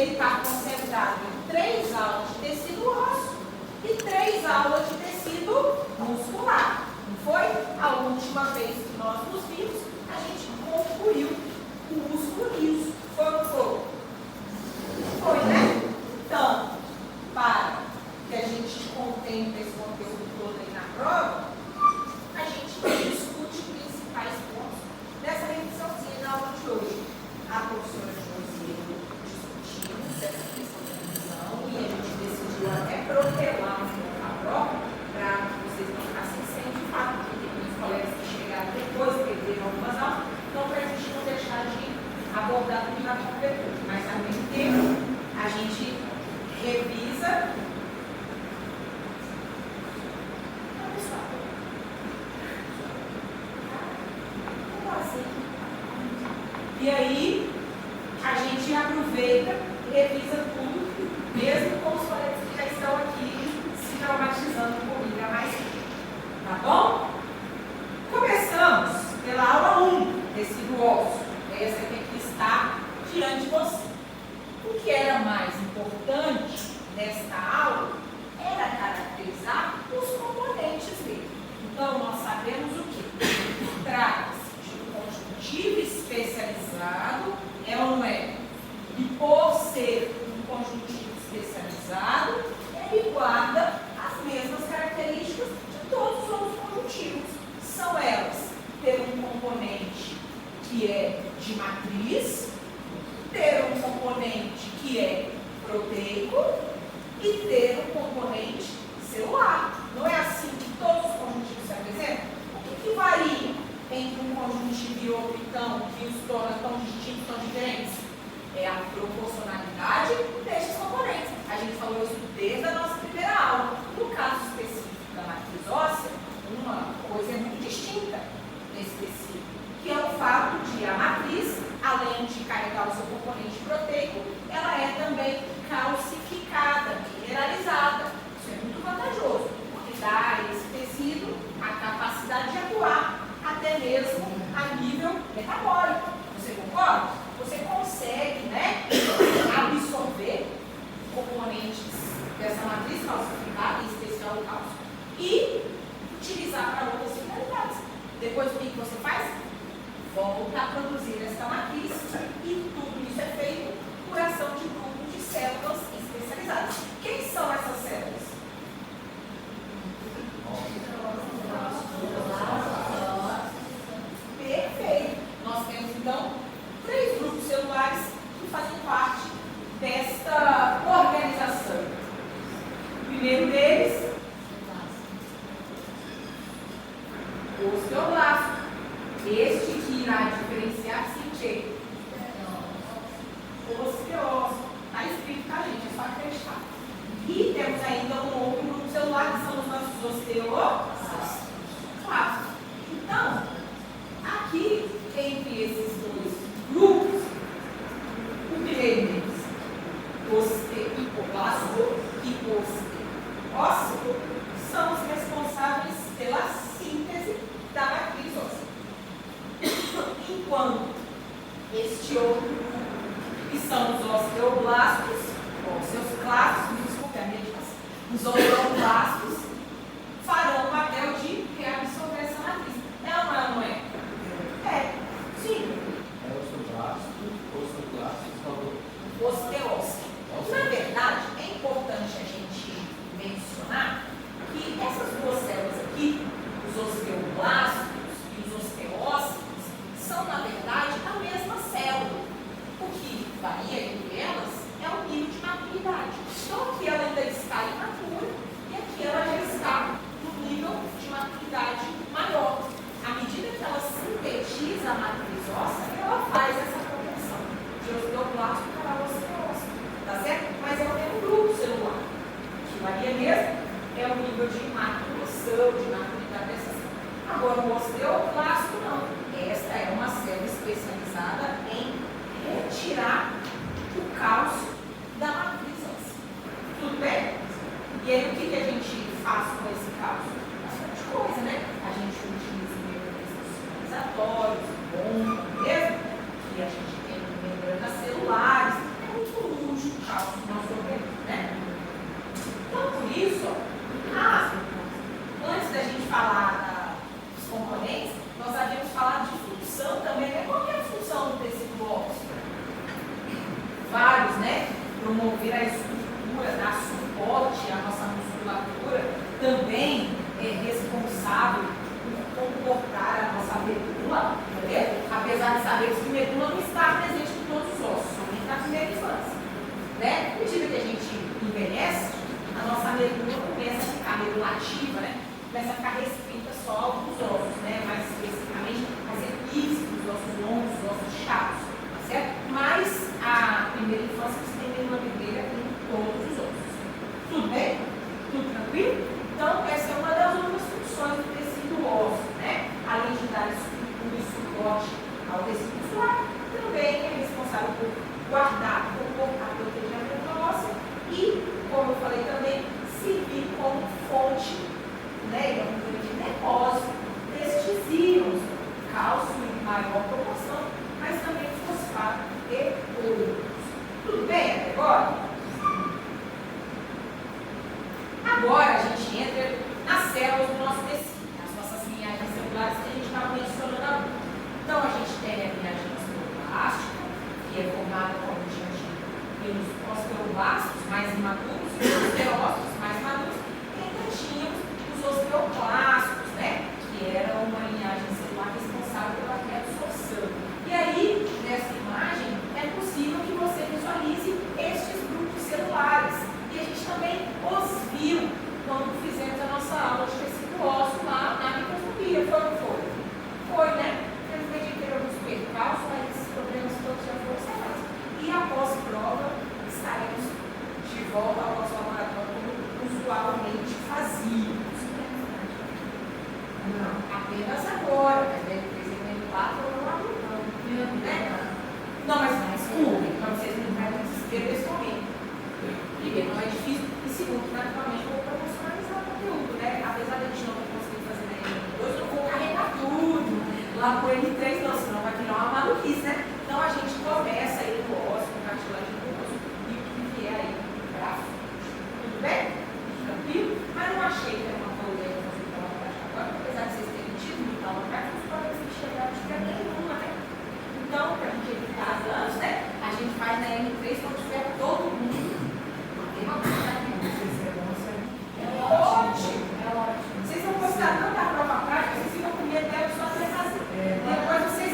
ele está concentrado em 3 aulas de tecido ósseo e 3 aulas de tecido muscular. Não foi? A última vez que nós nos vimos, a gente concluiu o músculo liso. Foi ou não foi? Foi, né? Então, para que a gente contemple esse conteúdo todo aí na prova, a gente discute os principais pontos dessa revisãozinha na aula de hoje. A professora Josiane discutiu essa questão da revisão e a gente decidiu até protelar um pouco a prova para vocês não ficassem sem de fato, porque tem muitos colegas que chegaram depois, perderam algumas aulas, então para a gente não deixar de abordar tudo na completude, mas ao mesmo tempo a gente revisa. E aí, a gente aproveita e revisa tudo, mesmo com os colegas que já estão aqui se traumatizando comigo há mais tempo. Tá bom? Começamos pela aula 1, tecido ósseo. Essa que aqui está diante de você. O que era mais importante nesta aula era caracterizar os componentes dele. Então, nós sabemos o que? Trata-se de um conjuntivo especializado, é ou não é? E por ser um conjuntivo especializado, ele guarda as mesmas características de todos os outros conjuntivos. São elas ter um componente que é de matriz, ter um componente que é proteico e ter um componente celular. Não é assim que todos os conjuntivos se apresentam? O que varia entre um conjuntivo e outro, então, que os torna tão distintos, tão diferentes? É a proporcionalidade destes componentes. A gente falou isso desde a nossa primeira aula. No caso específico da matriz óssea, uma coisa é muito distinta nesse tecido, que é o fato de a matriz, além de carregar o seu componente proteico, ela é também calcificada, mineralizada. Isso é muito vantajoso, porque dá a esse tecido a capacidade de atuar até mesmo a nível metabólico. Você concorda? Você consegue, né, absorver componentes dessa matriz calcificada, em especial o cálcio, e utilizar para outras finalidades. Depois, o que você faz? Volta a produzir essa matriz e tudo isso é feito por ação de grupos de células especializadas. Quem são essas células? Perfeito. Nós temos então 3 grupos celulares que fazem parte desta organização. O primeiro deles, o osteoblasto. Este que irá diferenciar-se em quê? Osteócito. Está escrito, tá, gente? É só acreditar. E temos ainda um outro grupo celular, que são os nossos osteoclastos. Então, aqui, entre esses 2 grupos, o primeiro deles, osteoclasto e osteócito, são os responsáveis pela síntese da matriz óssea. Enquanto este outro grupo, que são os osteoblastos, desculpe a medicação, os osteoblastos farão o papel de reabsorver essa matriz. É ou não é? É. Sim. É osteoblasto, Osteócito. Na verdade, é importante a gente mencionar que essas 2 células aqui, os osteoblastos e os osteócitos, são, na verdade, a mesma célula. O que varia entre elas é o nível de maturidade. Então, aqui ela ainda está imatura e aqui ela já está no nível de maturidade maior. À medida que ela sintetiza a matriz óssea, ela faz essa conversão de osteoblasto para osteócito. Tá certo? Mas é o mesmo grupo celular. O que varia mesmo é o nível de maturação, de maturidade dessa célula. Agora, o osteoclasto não. Esta é uma célula especializada em retirar o cálcio da matriz óssea. Tudo bem? E aí, o que a gente faz com esse cálcio? Bastante coisa, né? A gente utiliza mecanismos sinalizatórios, bomba mesmo, que a gente tem membranas celulares. É muito útil promover a estrutura, dar suporte à nossa musculatura, também é responsável por comportar a nossa medula, apesar de sabermos que a medula não está presente em todos os ossos, somente na primeira infância. Né? À medida que a gente envelhece, a nossa medula começa a ficar medulativa, né? Começa a ficar restrita só a alguns ossos, né? Mais especificamente as epífises, os ossos longos, os ossos chatos, tá certo? Mas a primeira infância você tem medula vermelha em todos os ossos. Tudo bem? Tudo tranquilo? Então, essa é uma das outras funções do tecido ósseo, né? Além de dar estrutura e suporte ao tecido muscular, também é responsável por guardar, comportar, proteger a medula óssea e, como eu falei também, servir como fonte, né, de depósito destes íons, cálcio em maior proporção, mas também fosfato e outros. Tudo bem até agora? Agora a gente entra nas células do nosso tecido, as nossas linhagens celulares que a gente estava mencionando agora. Então a gente tem a linhagem osteoblástica, que é formada, como a gente tinha, pelos osteoblastos mais imaduros e os osteócitos mais maduros. E ainda tínhamos os osteoclastos, né? Que era uma linhagem celular responsável pela reabsorção. E aí, nessa imagem, é possível que você visualize estes grupos celulares. E a gente também os viu quando fizemos a nossa aula de tecido ósseo lá na microscopia. Foi ou não foi? Foi, né? Infelizmente, teve alguns percalços, mas esses problemas todos já foram sanados. E após prova, estaremos de volta ao nosso laboratório como usualmente fazíamos. Não, apenas agora, mas deve ter sido lá ou não, né? Não, mas desculpe, para vocês não entrarem no desespero desse momento. Primeiro, não é difícil, e segundo, naturalmente, vou proporcionalizar o conteúdo, né? Apesar de a gente não ter conseguido fazer na N2, eu não vou carregar tudo lá pro N3, não, senão vai virar uma maluquice, né? Então a gente começa aí no ósseo, no cartilagem do osso, e o que vier aí pra frente. Tudo bem? Tranquilo? Mas não achei que era uma boa ideia fazer aula prática agora, apesar de vocês terem tido muita aula prática, os colegas que chegaram de tiver nenhuma, né? Então, para a gente evitar as anos, né? A gente faz na N3 quando tiver todo mundo. Tem uma coisa aqui, é ótimo. Vocês vão gostar tanto da prova prática, vocês ficam com medo dela só até fazer. Depois vocês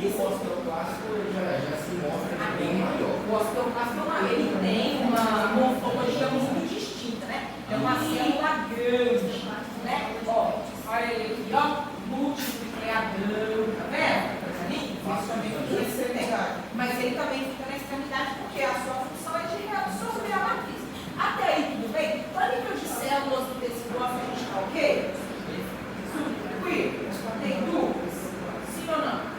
Isso. O osteoclássico já se mostra bem maior. O osteoclástico ele tem uma morfologia muito distinta, né? É uma célula grande, né? Ó, olha ele aqui, ó, multipliador, tá vendo? Coisa linda. Mas ele também fica na extremidade porque a sua função é de reabsorver a matriz. Até aí, tudo bem? A nível de células do tecido ósseo, a gente está ok? Tranquilo? Tem dúvidas? Sim ou não?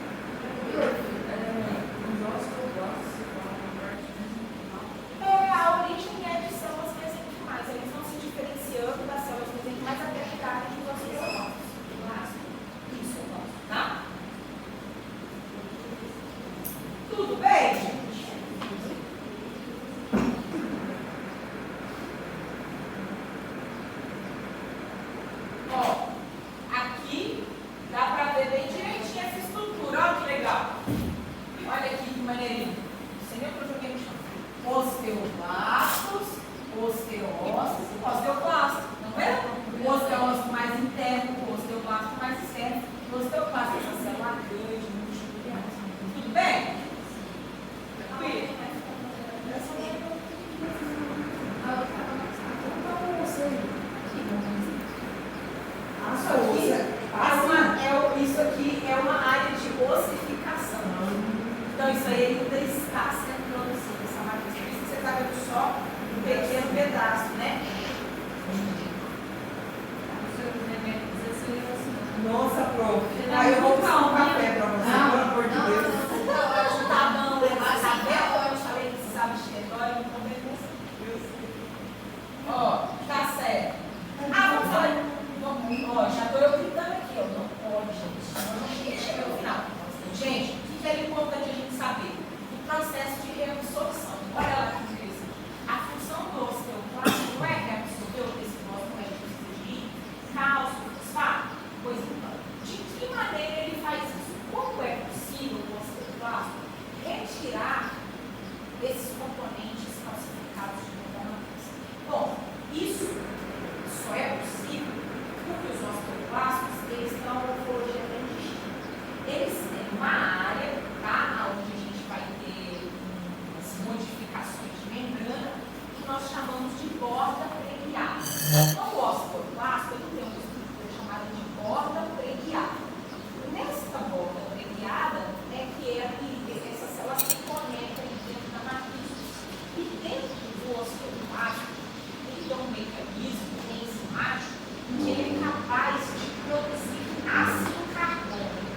A origem é de células mesenquimais. Eles vão se diferenciando das células mesenquimais até chegarem nos osteoclastos. Isso, tá? Tudo bem, gente? Ó, aqui dá para ver bem direitinho essa estrutura. Olha que legal. Olha aqui que maneirinho. Você nem o que eu joguei no chão. Osteoblastos, osteócitos, osteoclasto. Não é? O osteócito mais interno, o osteoblasto mais externo. O osteoclasto é essa célula grande, multiplicar. Tudo bem? Tranquilo? Isso aqui é uma área de ossificação. Então, isso aí ainda está sendo produzido, essa matriz. Por isso que você está vendo só um pequeno pedaço, né? Nossa, prof. Aí eu vou buscar um café para você, pelo amor de Deus. Não, tá bom, levar café. Eu falei que precisava de escritório, não comer com Deus. Ó, tá certo. Vamos falar. Ó, já estou eu gritando aqui, ó. Não pode, gente. Não chega no final. Gente, o que é importante a gente saber? O processo de reabsorção. Olha lá que interessante. A função do osteoclasto não é reabsorver o tecido ósseo, é de cálcio, fosfato. Pois então, de que maneira ele faz isso? Como é possível o osteoclasto retirar esses componentes calcificados de uma matriz? Bom, isso só é possível porque os osteoclastos eles têm uma morfologia bem distinta. Eles têm uma área, tá, onde a gente vai ter umas modificações de membrana que nós chamamos de borda preguiada. Então, o osteoclasto ele tem uma estrutura chamada de borda preguiada. Nesta borda preguiada é que essas células se conectam dentro da matriz. E dentro do osteoclasto ele tem um mecanismo enzimático que ele é capaz de produzir ácido carbônico.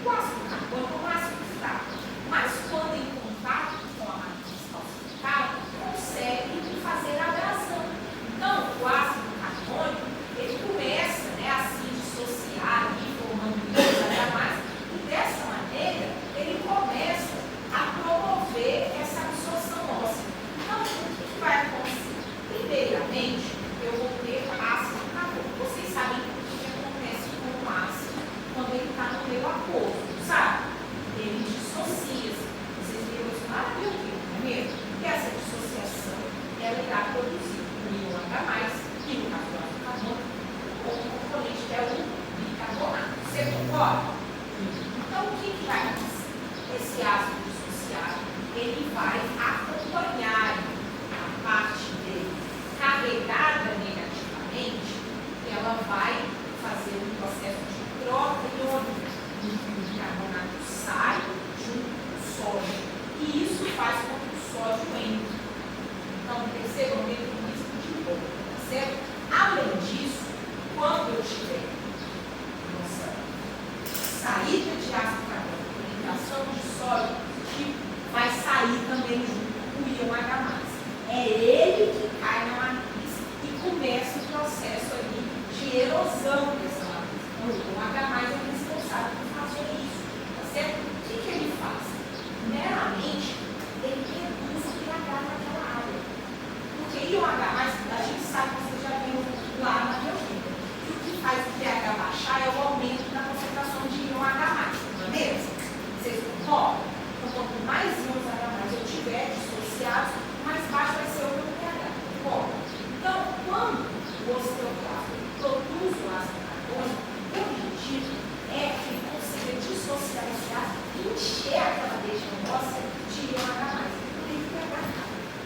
O ácido carbônico é um ácido fraco, mas quando em contato com a matriz calcificada, consegue fazer abrasão. Então, o ácido carbônico, ele começa, né, a se dissociar e formando ainda mais, e dessa maneira, ele começa a promover essa absorção óssea. Então, o que vai acontecer? Primeiramente, eu vou ter ácido carbônico. Vocês sabem o que acontece com o ácido quando ele está no meio aquoso, sabe? Ele dissocia-se. Vocês viram isso maravilhoso, não é mesmo? E essa dissociação, ela irá produzir um íon H+, que no caso do ácido carbônico, com um componente que é o bicarbonato. Você concorda? Então, o que vai acontecer? Esse ácido dissociado, ele vai acompanhar a parte dele carregada negativamente, ela vai fazer um processo de troca iônica. O bicarbonato sai junto com o sódio. E isso faz com que o sódio entre. Então, percebam o mecanismo de volta, tá certo? Além disso, quando eu tiver nossa saída de ácido carbônico e entração de sódio positivo, vai sair também junto o íon H+. É ele que cai na matriz e começa o processo ali de erosão dessa matriz. Então, o H+ é o responsável por fazer isso. Tá certo? manter aquela região óssea de pH+.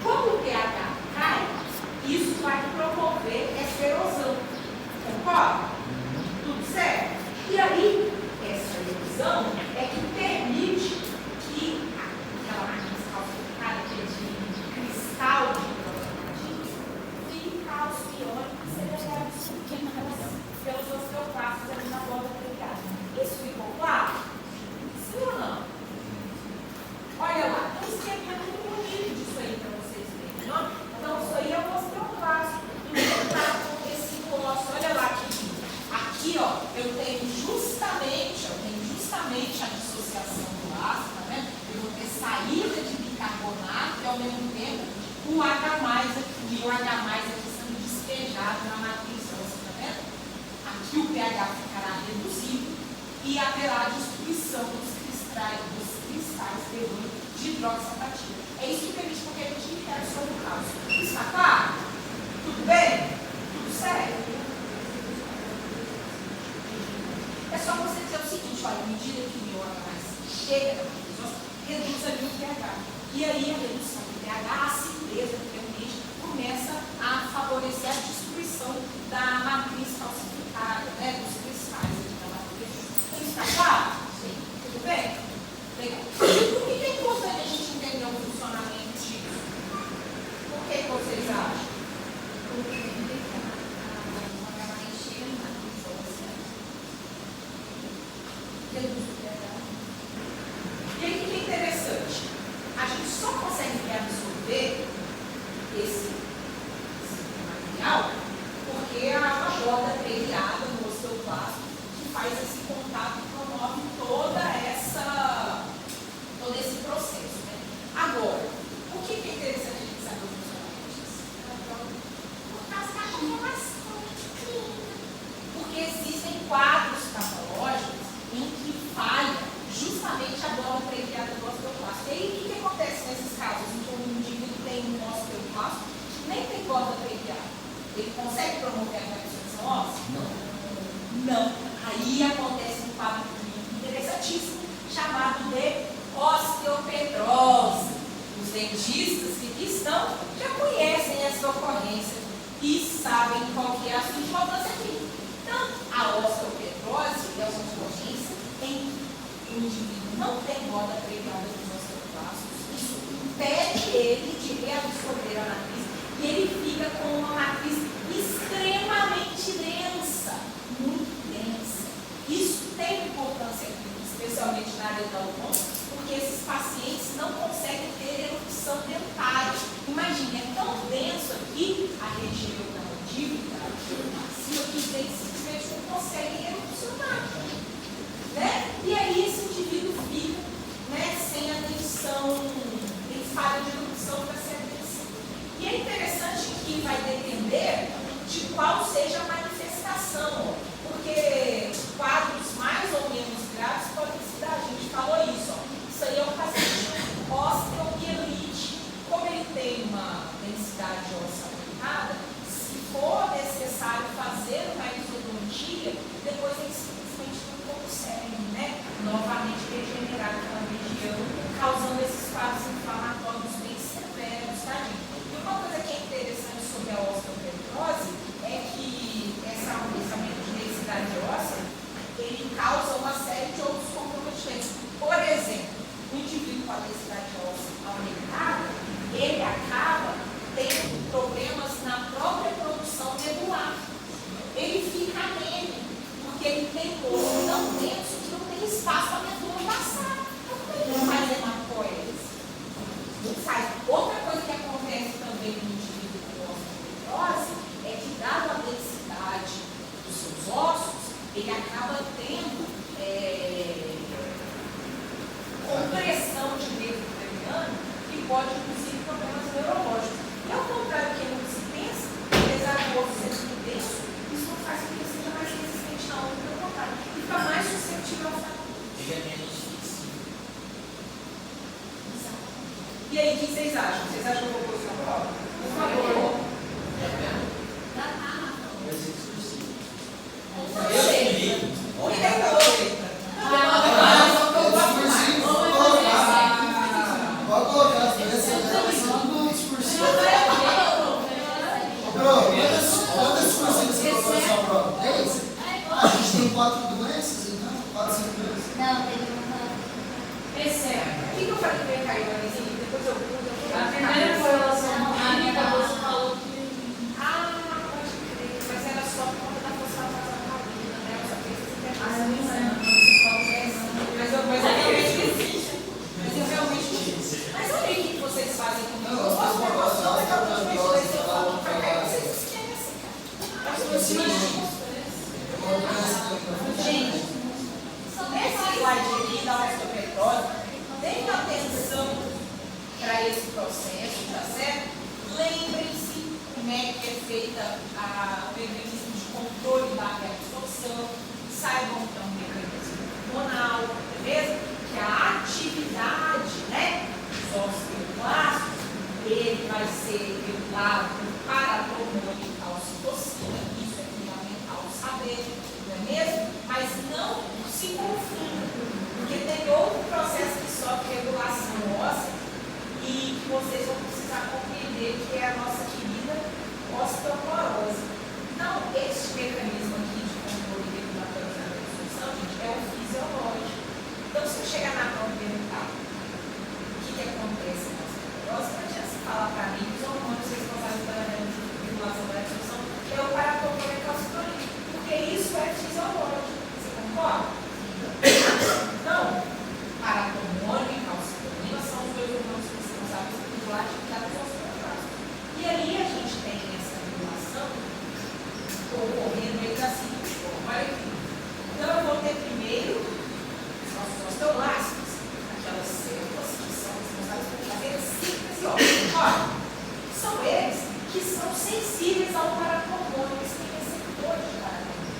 Quando o pH cai, isso vai promover essa erosão. Concorda? Tudo certo? E aí, essa erosão é que permite que aquela matriz calcificada, que é de cristal de hidrogênio, fique calciônico e seja absorvido pelos osteoclastos ali na borda peniana. Isso ficou claro? Sim ou não? Olha lá, tem um esquema muito bonito disso aí para vocês verem, não? Então, isso aí é o osteoclasto em contato com o tecido ósseo. Olha lá, querido. Aqui, ó, eu tenho justamente a dissociação do ácido, tá vendo? Eu vou ter saída de bicarbonato e, ao mesmo tempo, o H+, aqui, e o H+, aqui sendo despejado na matriz óssea, tá vendo? Aqui o pH ficará reduzido e haverá destruição dos cristais de hidroxiapatia. É isso que permite porque a gente quer sobre o cálcio. Está claro? Tudo bem? Tudo certo? É só você dizer o seguinte, olha, à medida que o meu H+ chega na matriz óssea, reduz ali o pH. E aí a redução do pH, a acidez do ambiente, começa a favorecer a destruição da matriz calcificada, né, dos cristais da matriz. Está claro? Sim. Tudo bem? Legal. Por que é importante a gente entender o funcionamento disso? Por que vocês acham? Porque o H+ chega na matriz óssea, reduz o pH. E aí o que é interessante? A gente só consegue absorver esse material porque há uma borda periada no osteoclasto que faz esse contato e promove todo esse processo. Né? Agora, o que é interessante a gente saber o funcionamento disso? Por causa da correlação. Porque existem quadros patológicos em que falha justamente a borda periada do osteoclasto. E aí, o que acontece nesses casos em que um indivíduo tem um osteoclasto que nem tem borda periada? Ele consegue promover a reabsorção óssea? Não. Aí acontece um quadro clínico interessantíssimo, chamado de osteopetrose. Os dentistas que aqui estão já conhecem essa ocorrência e sabem qual que é a sua importância clínica. Então, a osteopetrose é uma ocorrência em que o indivíduo não tem borda periada dos osteoclastos. Isso impede ele de reabsorver a matriz e ele fica com uma matriz extremamente densa, muito densa. Isso tem importância clínica, especialmente na área da ortodontia, porque esses pacientes não conseguem ter erupção dentária. Imagine, é tão denso aqui a região da mandíbula, acima que os dentes simplesmente não conseguem erupcionar. Né? E aí esse indivíduo fica, né, sem a tensão, ele falha de erupção para ser agressivo. E é interessante que vai depender de qual seja a manifestação, porque quadros mais ou menos graves podem se dar. A gente falou isso, ó. Isso aí é um paciente osteomielite. Como ele tem uma densidade óssea aumentada, se for necessário fazer uma exodontia, depois ele simplesmente não consegue, né, novamente regenerar aquela região, causando esses quadros inflamatórios bem severos, tá, gente? E uma coisa que é interessante sobre a osteopetrose é que esse aumento de densidade óssea, ele causa uma série de outros comprometimentos. Por exemplo, o indivíduo com a densidade óssea aumentada, ele acaba tendo problemas na própria produção medular. Ele fica anêmico, porque ele tem osso tão denso que não tem espaço para a medula passar. Então, ele não faz hematóides. Não faz. Outra coisa que acontece também no indivíduo com osteopetrose é que, dada a densidade dos seus ossos, ele acaba tendo compressão de nervo craniano que pode induzir problemas neurológicos. E ao contrário do que muito se pensa, apesar do osso ser muito denso, isso não faz com que ele seja mais resistente na outra, pelo contrário, fica mais suscetível ao fratura. Ele é menos flexível. E aí, o que vocês acham? Vocês acham que eu vou pôr isso na prova? Por favor. Vai ser exclusivo. Eu sei. Olha, E depois? A primeira correlação química você falou que. Pode crer, mas era só por conta da fosfatase alcalina, né? Eu sabia que você mas eu realmente esqueci. Mas eu realmente esqueci. Mas olha aí o que vocês fazem comigo. Eu posso ter noção daquela coisa que eu falo pra cá e vocês esquecem, cara. Acho que eu gente, esse slide aqui da osteopetrose, tenha atenção para esse processo, tá certo? Lembrem-se como é que é feita o mecanismo de controle da reabsorção, saibam que é um mecanismo hormonal, beleza? Que a atividade, né, dos osteoblastos, ele vai ser regulado por paratormônio e calcitocina, isso é fundamental saber, não é mesmo? Mas não se confunda, porque tem outro processo que sofre regulação óssea e que vocês vão precisar compreender, que é a nossa querida osteoporose. Então, este mecanismo aqui de controle regulatório da reabsorção, gente, é o fisiológico. Então, se eu chegar na prova e perguntar o que acontece na osteoporose, não adianta você falar para mim que os hormônios responsáveis pela regulação da reabsorção é o paratormônio e calcitonina, porque isso é fisiológico. Você concorda? Não. Paratormônio e calcitonina são os dois hormônios responsáveis por regular a atividade dos osteoblastos. E aí a gente tem essa regulação ocorrendo aí da seguinte forma. Olha aqui. Então eu vou ter primeiro os nossos osteoblastos, aquelas células que são responsáveis por fazer síntese óssea. Olha, são eles que são sensíveis ao paratormônio, eles têm receptores de paratormônio,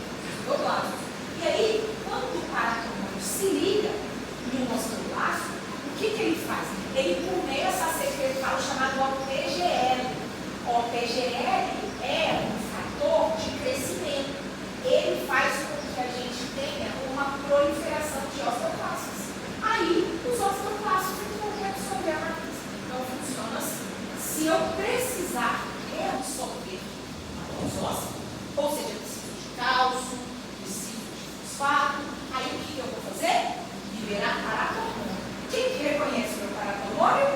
osteoblastos. E aí, quando o paratormônio se liga no osteoblasto, o que ele faz? Ele começa a secretar o chamado OPGL. O OPGL é um fator de crescimento. Ele faz com que a gente tenha uma proliferação de osteoblastos. Aí, os osteoblastos vão reabsorver a matriz. Então, funciona assim. Se eu precisar reabsorver os ossos, ou seja, preciso de cálcio, preciso de fosfato, aí o que eu vou fazer? Liberar paratormônio. Quem que reconhece o meu paratormônio?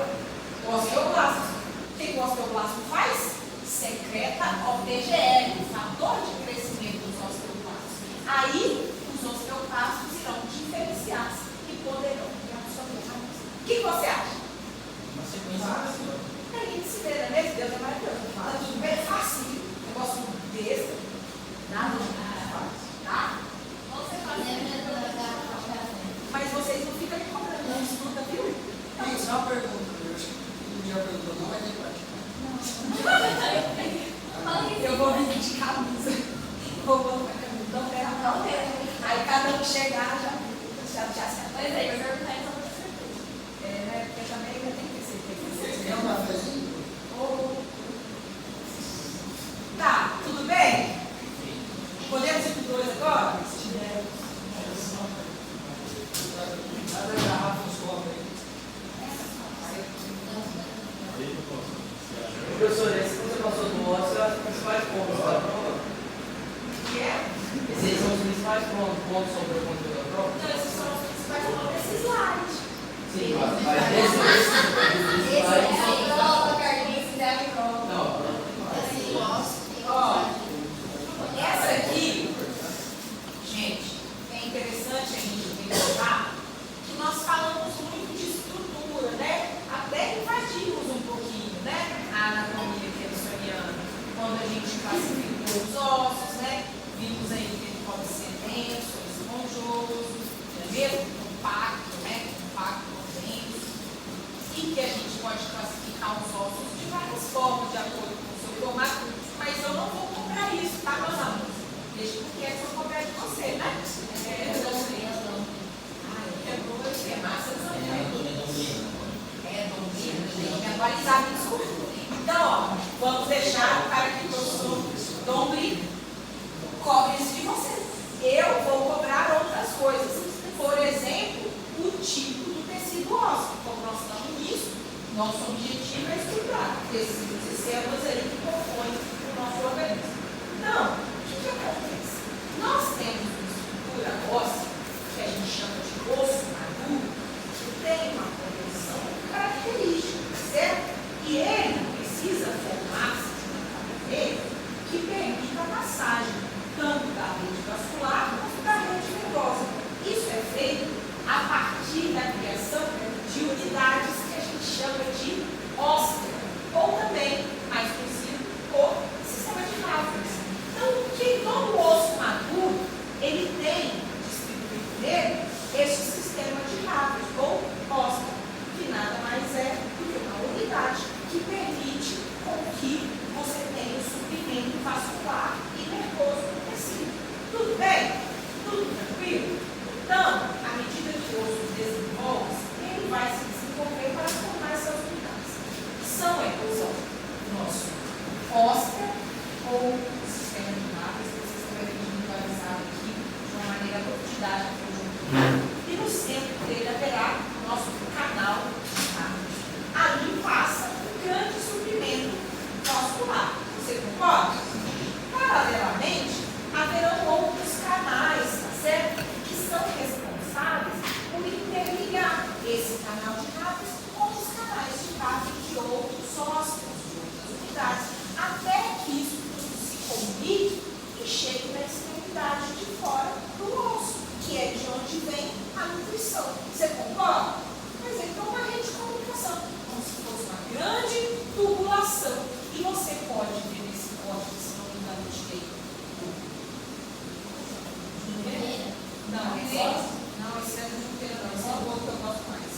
O osteoblasto. O que o osteoblasto faz? Secreta OPGL, o fator de crescimento dos osteoblastos. Aí, os osteoblastos irão diferenciar-se e poderão reabsorver a matriz. O que você acha? Uma sequência. A gente se vê, né? Deus é maravilhoso. Fala tudo bem fácil. Negócio besta. Nada de fácil. Tá? Você fazendo mas vocês não ficam me cobrando, não estuda, viu? Tem só uma pergunta. Um dia perguntou, não vai ter prática. Eu vou vir de camisa. Vou botar a camisa. Não terra, não terra. Aí cada um chegar já se apoia. Pois é, eu perguntar então com certeza. Né? Porque também tem que ser. Você quer um cafezinho? Tá, tudo bem? Podemos ir para 2 agora? Cada garrafa sobe aí. Professor, esse que você passou do ósseo é os principais pontos da prova? O que é? Esses são os principais pontos sobre o conteúdo da prova? Então, esses são os principais pontos desse slide. Sim, mas Essa aqui, gente, é interessante a gente pensar que nós falamos muito de estrutura, né? Até invadimos um pouquinho, né? A anatomia kelsoniana, quando a gente classificou os ossos, né? Vimos aí que ele pode ser denso, esponjoso, não é mesmo? Compacto, né? Compacto ou denso. E que a gente pode classificar os ossos de várias formas, de acordo com o seu formato. Mas eu não vou cobrar isso, tá, meus alunos? Deixa porque é só cobrar de você, né? É massa também. Domina, tem que atualizar isso. Então, ó, vamos deixar o cara que gostou Dombre cobre isso de vocês. Eu vou cobrar outras coisas. Por exemplo, o tipo do tecido ósseo. Como nós estamos nisso, nosso objetivo é estudar tecidos e células aí que compõem o nosso organismo. Então, o que acontece? Nós temos uma estrutura óssea que a gente chama de osso maduro, que tem uma composição característica, certo? canal de Rápidos, como os canais de Rápidos de outros órgãos, de outras unidades, até que isso tudo se comunique e chegue na extremidade de fora do osso, que é de onde vem a nutrição. Você concorda? Mas então uma rede de comunicação, como se fosse uma grande tubulação. E você pode ver nesse corte, se não me engano, direito. Não, esse é do Junqueira, não. Esse é o outro que eu gosto mais.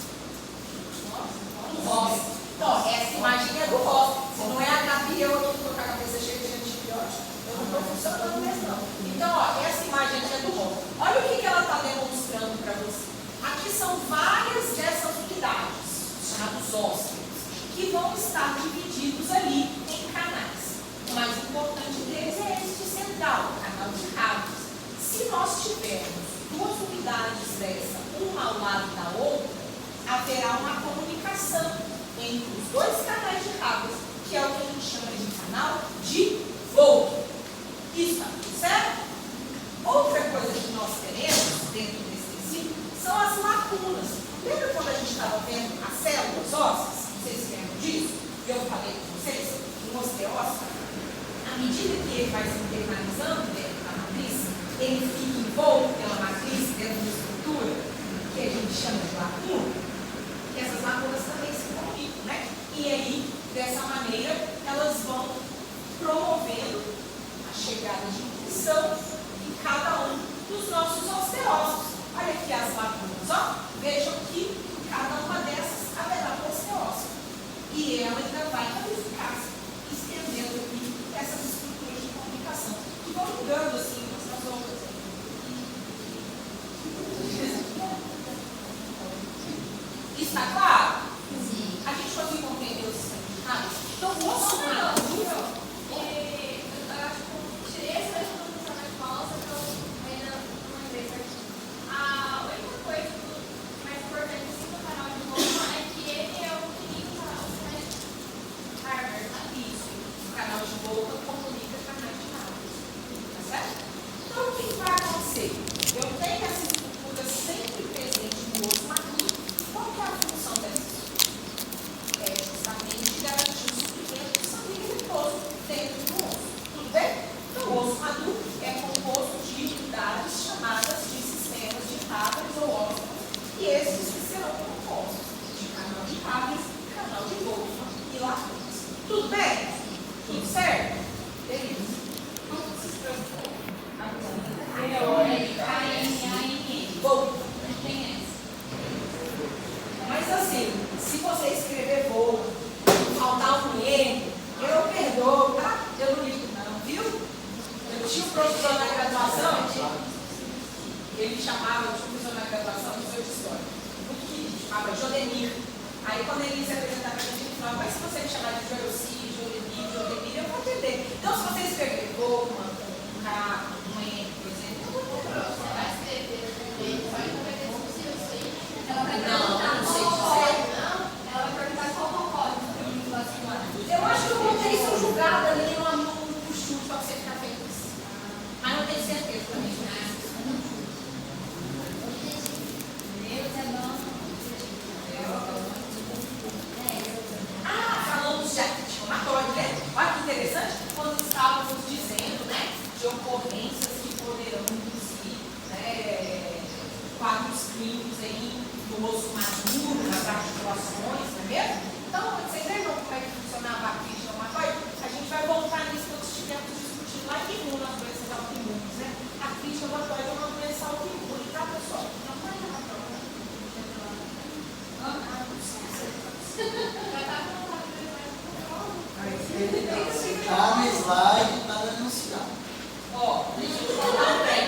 O rosto. Então, essa imagem é do rosto. Se não é a Gabi, eu aqui estou com a cabeça cheia de antibiótico. Eu não estou funcionando mesmo, não. Então, ó, essa imagem aqui é do rosto. Olha o que ela está demonstrando para você. Aqui são várias dessas unidades, chamados ósseos, que vão estar divididos ali em canais. O mais importante deles é este central, o canal de Rápidos. Se nós tivermos duas unidades dessa, uma ao lado da outra, haverá uma comunicação entre os dois canais de Rápidos, que é o que a gente chama de canal de Volta. Isso está tudo certo? Outra coisa que nós teremos dentro desse tecido são as lacunas. Lembra quando a gente estava vendo as células ósseas? Vocês lembram disso? Eu falei com vocês que o osteócito, à medida que ele vai se internalizando dentro da matriz, ele fica envolto pela matriz dentro da estrutura, que a gente chama de lacuna, e essas lacunas também se comunicam, né? E aí, dessa maneira, elas vão promovendo a chegada de nutrição em cada um dos nossos osteócitos. Olha aqui as lacunas, ó. Vejam que em cada uma dessas haverá um osteócito. E ela ainda vai ramificar, estendendo aqui essas estruturas de comunicação, que vão ligando assim umas nas outras. Está claro? Sim. A gente conseguiu compreender os significados? Então, o osso maduro. Eu acho que tirei essa definição da escola, só que eu ainda não lembrei certinho. A única coisa mais importante assim, do canal de Volta é que ele é o pequenininho canal de Harvard. Isso. O canal de Volta comunica canais de Harvard. Tá certo? Então, o que vai acontecer? Eu tenho essa estrutura sempre presente no osso maduro. Qual que é a função dessa? É justamente garantir o suprimento sanguíneo leproso dentro do osso. Tudo bem? Então, o osso maduro é composto de unidades chamadas de sistemas de Harvard ou ósseos, e esses que serão compostos de canal de Harvard, canal de Volta e lacunas. Tudo bem? Tudo certo? Beleza. Como se transforma? Volta. Mas assim, se você escrever voo, faltar um erro, eu perdoo, tá? Eu não ligo não, viu? Eu tinha um professor na graduação, ele chamava, eu tinha um professor na graduação, professor de história, muito querido, chamava Jodemir. Aí quando ele se apresentava pra gente, ele falava, mas se você me chamar de Joelci, Jodemir, eu vou entender. Então se você escrever voo, um K, um N, por exemplo, eu vou entender. Você vai escrever também, vai compreender se eu sei. Não sei dizer. Ela vai perguntar qual é o código para mim vacilar. Eu acho que eu botei isso julgado ali no chute para você ficar feliz. Mas não tenho certeza também, né? Deus é bom. Falamos de anti-inflamatório, né? Olha que interessante, quando estávamos dizendo, né, de ocorrências que poderão induzir, né, quadros clínicos aí no osso maduro, nas articulações, não é mesmo? Então, vocês lembram como é que funcionava a artrite reumatoide? A gente vai voltar nisso quando estivermos discutindo lá em imuno, as doenças autoimunes, né? A artrite reumatoide é uma doença autoimune, tá, pessoal? Não vai na prova. Está no slide, está denunciado. Ó, deixa eu falar bem.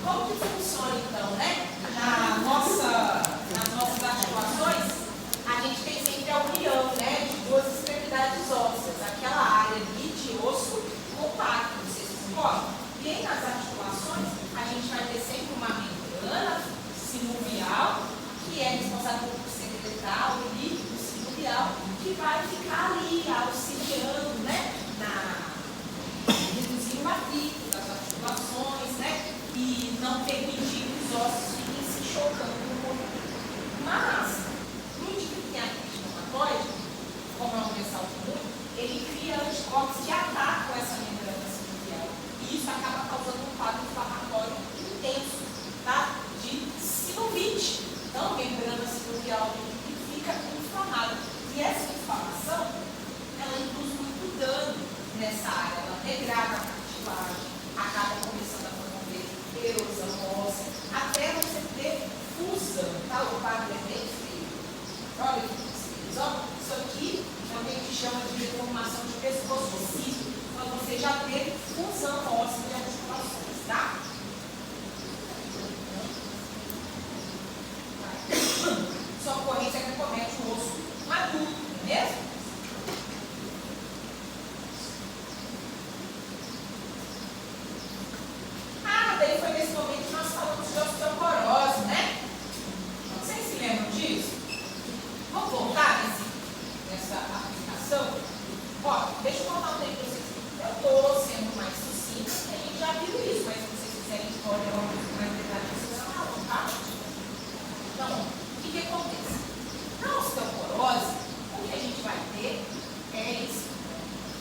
Como que funciona então, né? Nas nossas articulações, a gente tem sempre a união, né, de duas extremidades ósseas, aquela área ali de osso compacto, vocês concordam? E aí nas articulações, a gente vai ter sempre uma membrana sinovial, que é responsável por secretar o líquido sinovial, que vai ficar ali auxiliando, né, reduzindo o atrito das articulações, né, e não permitir que os ossos fiquem se chocando no movimento. Mas, no Olha aqui, vocês, ó. Isso aqui é o que a gente chama de deformação de pescoço ossífero, quando você já teve fusão óssea de articulações, tá? Sua ocorrência é que comete o osso adulto, não é mesmo? Daí foi nesse momento que nós falamos de osteoporose, né? Vocês se lembram disso? Vamos voltar nessa aplicação? Ó, deixa eu contar um tempo para vocês. Eu estou sendo mais sucinta, porque a gente já viu isso, mas se vocês quiserem olhar uma coisa mais detalhada, vocês falam, tá? Então, o que acontece? Na osteoporose, o que a gente vai ter é isso,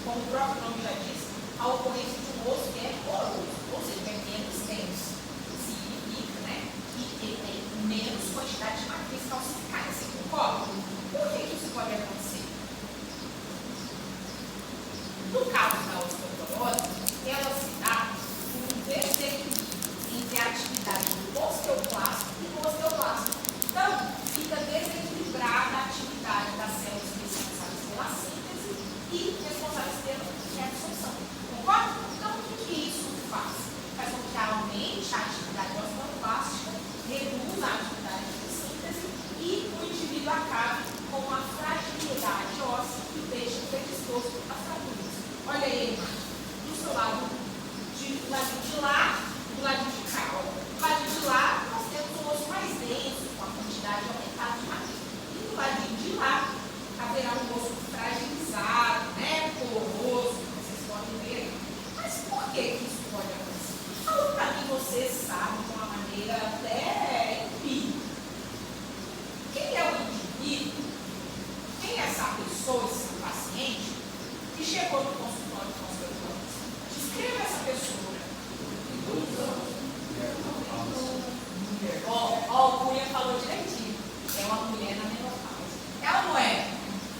como o próprio nome já diz, a ocorrência de um osso que é poroso, ou seja, é menos denso. Significa, né, que tem menos quantidade de matriz calcificada. Você concorda? Por que isso pode acontecer? No caso da osteoporose, ela se dá por um desequilíbrio entre a atividade do osteoclasto e do osteoblasto. Então, fica desequilibrada a atividade das células responsáveis pela síntese e responsáveis pela reabsorção. Concorda? Então, o que isso faz? Faz com que aumente a atividade osteoclástica, reduza a atividade de síntese e o indivíduo acabe com uma fragilidade óssea que deixa predisposto a fraturas. Olha aí, do seu lado do ladinho de lá, do ladinho de cá. Ó. Do ladinho de lá, nós temos um osso mais denso, com a quantidade aumentada de matriz. E do ladinho de lá, haverá um osso fragilizado, né, poroso, vocês podem ver. Mas por que isso pode acontecer? Fala para mim, vocês sabem de uma maneira até empírica. Quem é o indivíduo? Quem é essa pessoa, esse paciente, que chegou no consultório com os doutores? Descreva essa pessoa. Ó, o Cunha falou direitinho. É uma mulher na menopausa. Ela não é.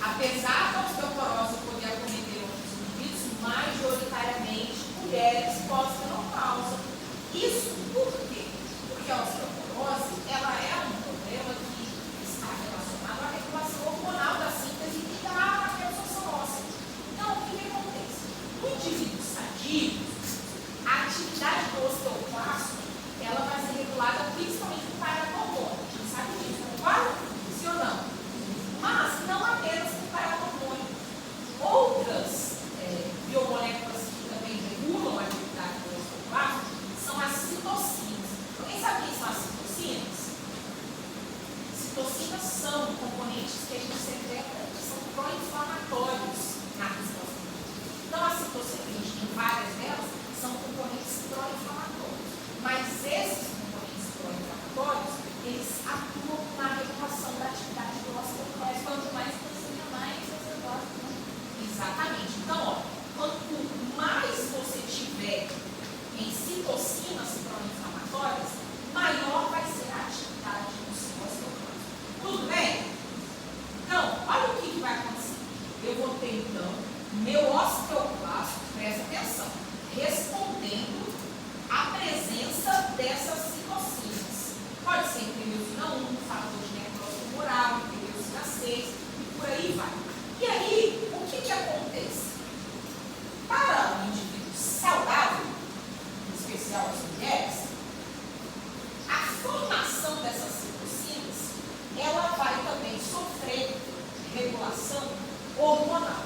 Apesar da osteoporose poder acometer outros indivíduos, majoritariamente mulheres pós-menopausa. Isso por quê? Porque a osteoporose, ela é um problema que está relacionado à regulação hormonal da síntese e da reabsorção óssea. Então, o que acontece? No indivíduo sadio, a atividade do osteoclasto, ela vai ser regulada principalmente por paratormônio. A gente sabe disso, concorda? Sim ou não? Mas não apenas por paratormônio. Outras biomoléculas que também regulam a atividade do osteoclasto são as citocinas. Alguém sabe o que são as citocinas? Citocinas são componentes que a gente secreta, que são pró-inflamatórios na resposta. Então, as citocinas, a gente tem várias delas, são componentes pró-inflamatórios. Mas esses componentes pró-inflamatórios, eles atuam na regulação da atividade do osteoclasto. Quanto mais citocina, mais você gosta, né? Exatamente. Então, ó, quanto mais você tiver em citocinas pró-inflamatórias, maior vai ser a atividade do seu osteoclasto. Tudo bem? Então, olha o que vai acontecer. Eu vou ter, então, meu osteoclasto, presta atenção, respondendo à presença dessas citocinas. Pode ser interleucina 1, fator de necrose tumoral, interleucina 6 e por aí vai. E aí, o que acontece? Para o indivíduo saudável, em especial as mulheres, a formação dessas citocinas, ela vai também sofrer regulação hormonal.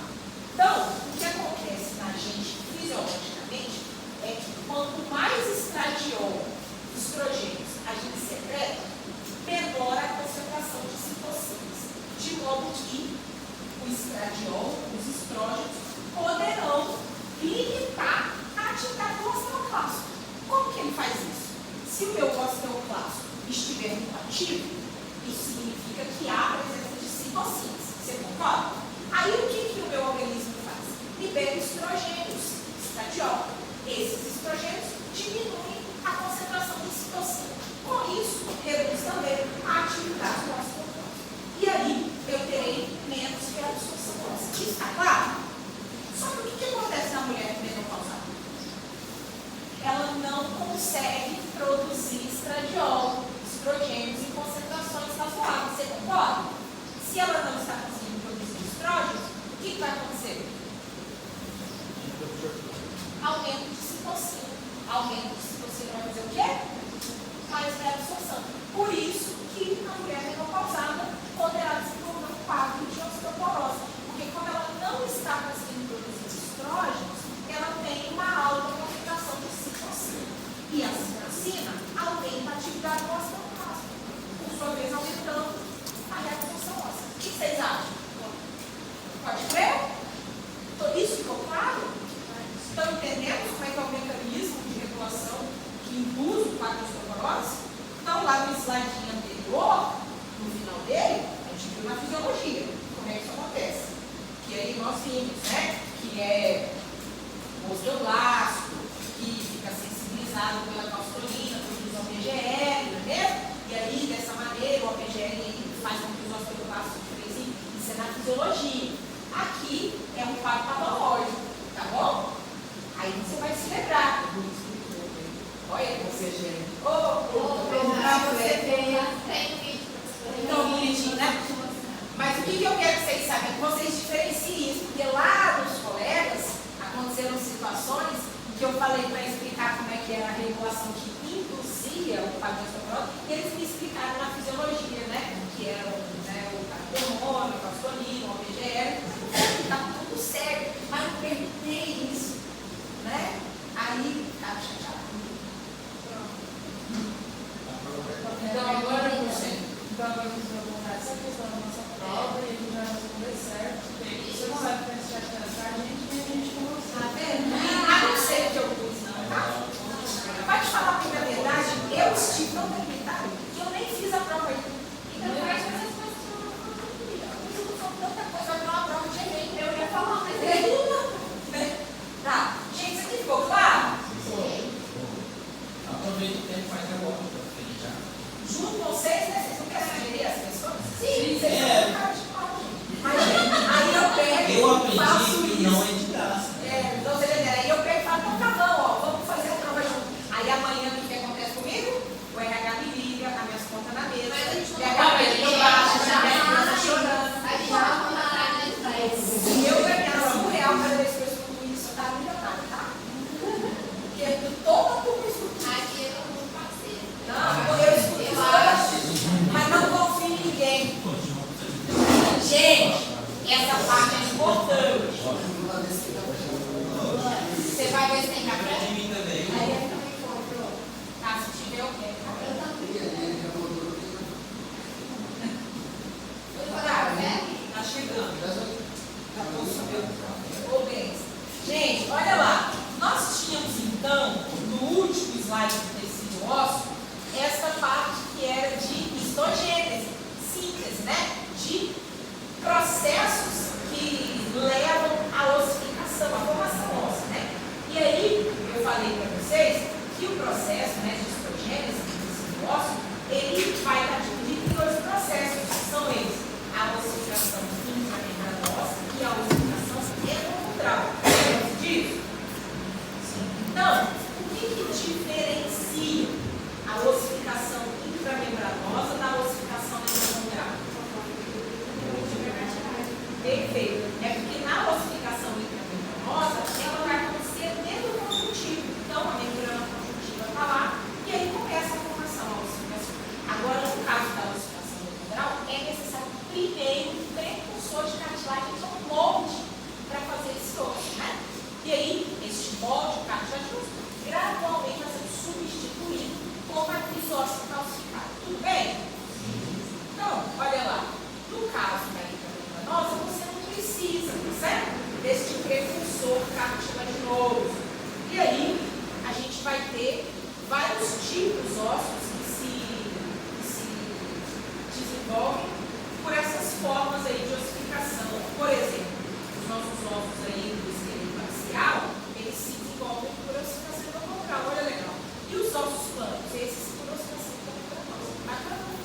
Então, o que acontece na gente fisiologicamente é que quanto mais estradiol, estrogênios, a gente secreta, menor a concentração de citocinas. De modo que o estradiol, os estrógenos, poderão limitar a atividade do osteoclasto. Como que ele faz isso? Se o meu osteoclasto estiver muito ativo, isso significa que há a presença de citocinas. Você concorda? Aí o que o meu organismo faz? Libera estrogênios, estradiol. Esses estrogênios diminuem a concentração de citocina. Com isso, reduz também a atividade do osteoclasto. E aí, eu terei menos reabsorção óssea. Isso está claro? Só que o que acontece na mulher menopausal? Ela não consegue produzir estradiol, estrogênios em concentrações razoáveis. Você concorda? aumento de citocina vai fazer o quê? Mais breve absorção. Por isso que a mulher menopausada poderá desenvolver um quadro de osteoporose. Porque como ela não está conseguindo produzir estrógenos, ela tem uma alta concentração de citocina. E a citocina aumenta a atividade do osteoclasto, por sua vez aumentando a reabsorção óssea. O que vocês acham? Pode crer? Isso ficou claro? Estão entendendo como é que é o mecanismo de regulação que induz o quadro de osteoporose? Então, lá no slide anterior, no final dele, a gente viu na fisiologia como é que isso acontece. Que aí nós vimos, né? Que é o osteoblasto, que fica sensibilizado pela calcitonina, produz o PGL, não é mesmo? E aí, dessa maneira, o PGL faz com que os osteoblastos diferenciem. Isso é na fisiologia. Aqui é um quadro patológico, tá bom? Aí você vai se lembrar. Olha você, gente. Pra você ver. Então, bonitinho, né? Mas o que eu quero que vocês saibam? Que vocês diferenciem isso, porque lá dos colegas aconteceram situações que eu falei para explicar como é que era a regulação que induzia o quadro de osteoporose, e eles me explicaram na fisiologia, né? Que era o carbono, o calcitonina, o PGL, estava tudo certo, mas eu perguntei isso, né? Aí ficava chateado. Então agora você vai perguntar essa questão da nossa prova e ele vai responder certo. Você não vai prestar atenção, a gente não sabe. A não ser que eu pus, não, tá? Vai te falar porque, na verdade, eu estive tão limitado que eu nem fiz a prova ainda. Então, faz essas coisas que eu não queria. Eu não sou tanta coisa, eu uma prova de Enem, eu ia falar, mas tá. Gente, isso aqui ficou claro? Sim. Aproveita o tempo e faz agora. Junto com vocês, né? Vocês não querem sugerir as pessoas? Sim. Vocês são um cara de pau, gente. Mas, aí eu pego e faço que isso. não é de graça. Então, você entendeu? Aí eu pego e falo, então tá bom, ó, vamos fazer a prova junto. Aí amanhã o que acontece comigo? O RH me liga, as minhas contas na mesa. Mas a gente o não RH vai me baixa, a minha criança chorando. A gente vai contar atrás da frente. Se eu ganhar R$1 cada vez que eu escuto isso, eu tava milionário, tá? Porque toda a turma escuta. Aqui eu não vou fazer. Não, eu escuto isso, mas não confio em ninguém. Gente, essa parte é importante. Você vai ver se tem café? Em mim também. Aí eu também compro. Tá, se tiver, eu quero. Eu também. Tá chegando. Ô, bem. Gente, olha lá. Nós tínhamos, então, no último slide do tecido ósseo, esta parte que era de histogênese, síntese, né? De processos que levam à ossificação, à formação óssea, né? E aí, eu falei para vocês que o processo, né, de histogênese do tecido ósseo, ele vai estar dividido em dois processos, que são eles: a ossificação intramembranosa e a ossificação endotelial. Lembra disso? Sim. Então, o que diferencia a ossificação intramembranosa da ossificação endotelial? Perfeito. É porque na ossificação intramembranosa, ela vai acontecer dentro do conjuntivo. Então, a membrana conjuntiva está lá e aí começa a formação da ossificação. Agora, no caso da ossificação endotelial, é necessário primeiro um precursor de cartilagem, que é um molde, para fazer esse osso, né? E aí, este molde cartilaginoso gradualmente vai sendo substituído por matriz óssea calcificada. Tudo bem? Então, olha lá. No caso da intramembranosa, você não precisa, certo? Deste precursor cartilaginoso. E aí, a gente vai ter vários tipos ósseos que se desenvolvem por essas formas aí de ossificação. Por exemplo, os nossos ossos aí do esqueleto axial, eles se desenvolvem por ossificação endotelial. Olha legal. E os ossos planos? Esses por ossificação endotelial. Mas para não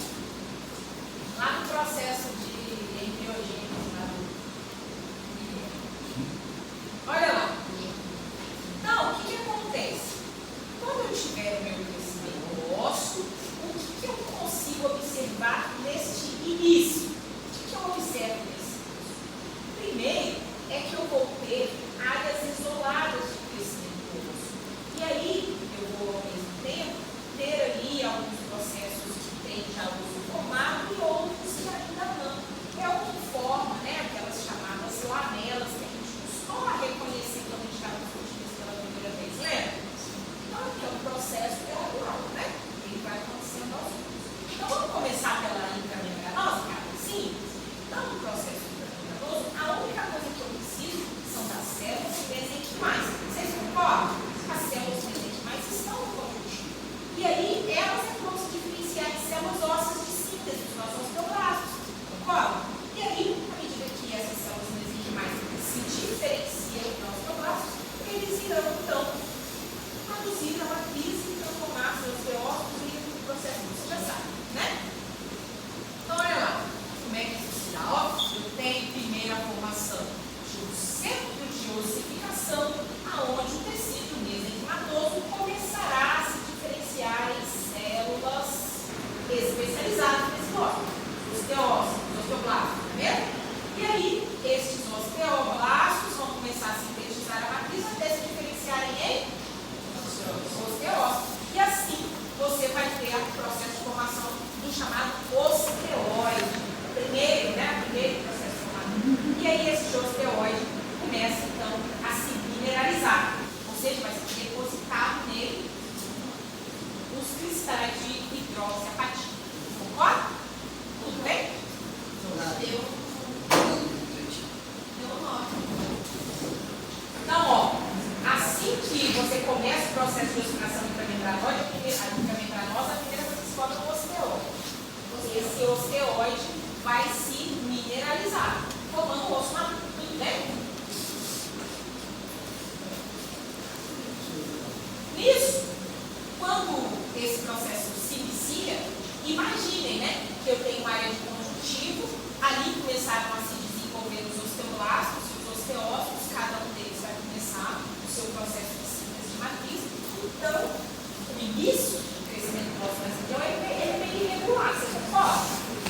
começaram a se desenvolver nos osteoblastos e os osteócitos, cada um deles vai começar o seu processo de síntese de matriz. Então, o início do crescimento do nosso mesenterioma é meio irregular, você concorda?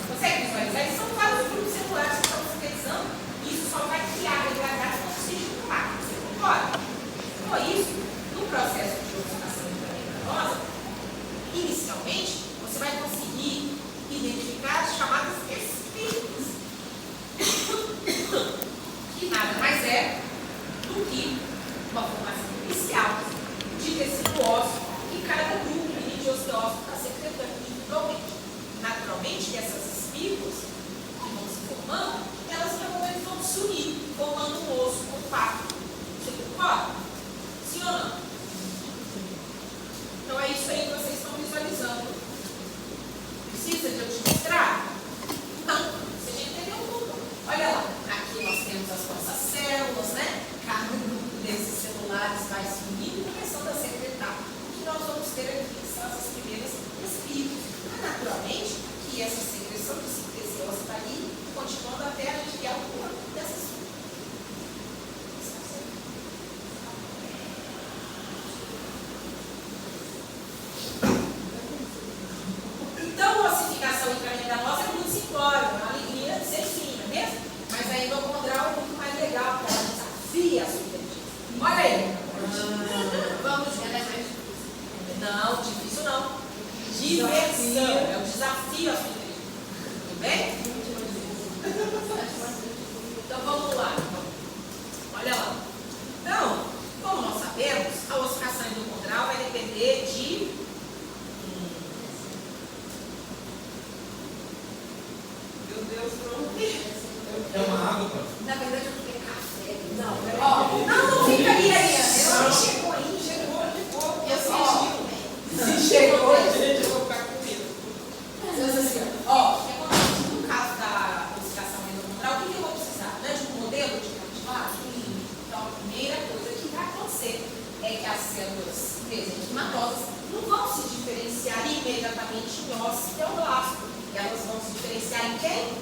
Consegue visualizar? Eles são vários grupos celulares que estão sintetizando, e isso só vai criar degradados quando se juntar, você concorda? Então, isso, no processo de oxidação intramembranosa, inicialmente, você vai conseguir identificar as chamadas espíritas, que nada mais é do que uma formação inicial de tecido ósseo que cada grupo de osteócitos está secretando individualmente. Naturalmente, essas espículas que vão se formando, elas em algum momento vão se unir, formando um osso compacto. Você concorda? Sim ou não? Então é isso aí que vocês estão visualizando. Precisa de eu te mostrar? Não, você já entendeu tudo. Olha lá, aqui nós temos as nossas células, né? Cada grupo desses celulares vai se unir e começando a secretar. O que nós vamos ter aqui são essas primeiras espículas. Naturalmente, que essa secreção de síntese está ali, continuando até a gente ter alguma dessas espículas. Então, a ossificação intramembranosa é muito simplória, uma alegria sem fim, não é mesmo? Mas a endocondral é muito mais legal, porque ela desafia a sua inteligência. Olha aí. Vamos ver. Não, difícil não. Diversão. É o desafio à sua inteligência. Tudo bem? Então, vamos lá. Olha lá. Então, como nós sabemos, a ossificação endocondral vai depender de É uma água, cara. Na verdade, eu tomei café. Não fica aí, Ariana. Ela chegou aí, chegou. Se chegou, gente, eu vou ficar com medo. Assim, ó, o que acontece no caso da ossificação endocondral, o que eu vou precisar? Né, de um modelo de cartilagem? Então, a primeira coisa que vai acontecer é que as células mesenquimatosas não vão se diferenciar imediatamente em osteoblasto. Elas vão se diferenciar em quem?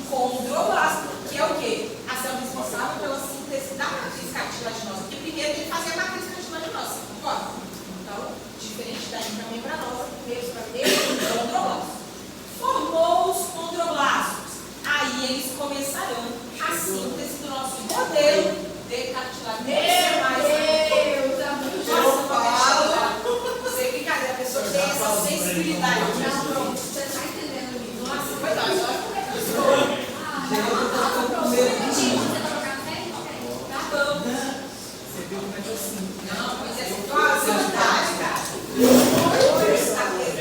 Condroblasto, que é o quê? A célula responsável pela síntese da matriz cartilaginosa. Porque primeiro tem que fazer a matriz cartilaginosa, concorda? Então, diferente da intramembranosa, primeiro você vai ter condroblasto. Formou os condroblastos. Aí eles começarão a síntese do nosso modelo de cartilaginosa. Você brincadeira, a pessoa tem essa sensibilidade. Não, você está entendendo? Nossa, foi lá. Você tomou café? Tá bom. Você viu como é que eu sinto? Não, pois é, quase verdade, cara.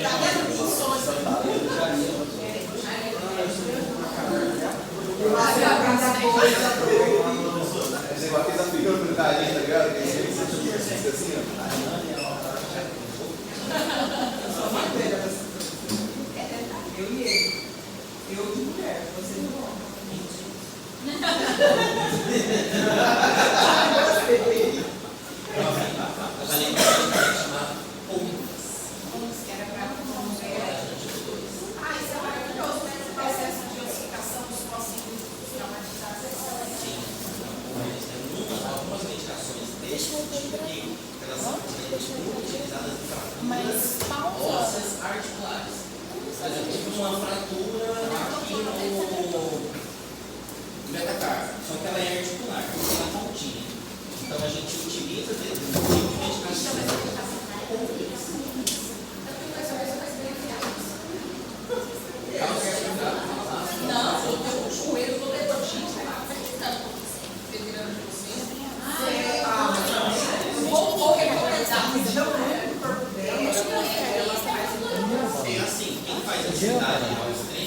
Tá vendo insônia? Você vai ter essa figura da gente, tá ligado? Que é assim, ó. Eu e ele. Eu de mulher, você de homem. Que era pra mulher. Ah, isso é maravilhoso, né? Esse processo de ossificação dos fósseis traumatizados é excelente. Algumas medicações desse tipo aqui, elas são utilizadas em fraturas ósseas articulares. Por exemplo, tive uma fratura aqui no metacarpo, só que ela é articular, ela é pontinha. Então a gente utiliza esse tipo de medicação. Não, o joelho do levantista lá, vai ficando federando de vocês. Vou recomendar. É assim, quem faz atividade ao extremo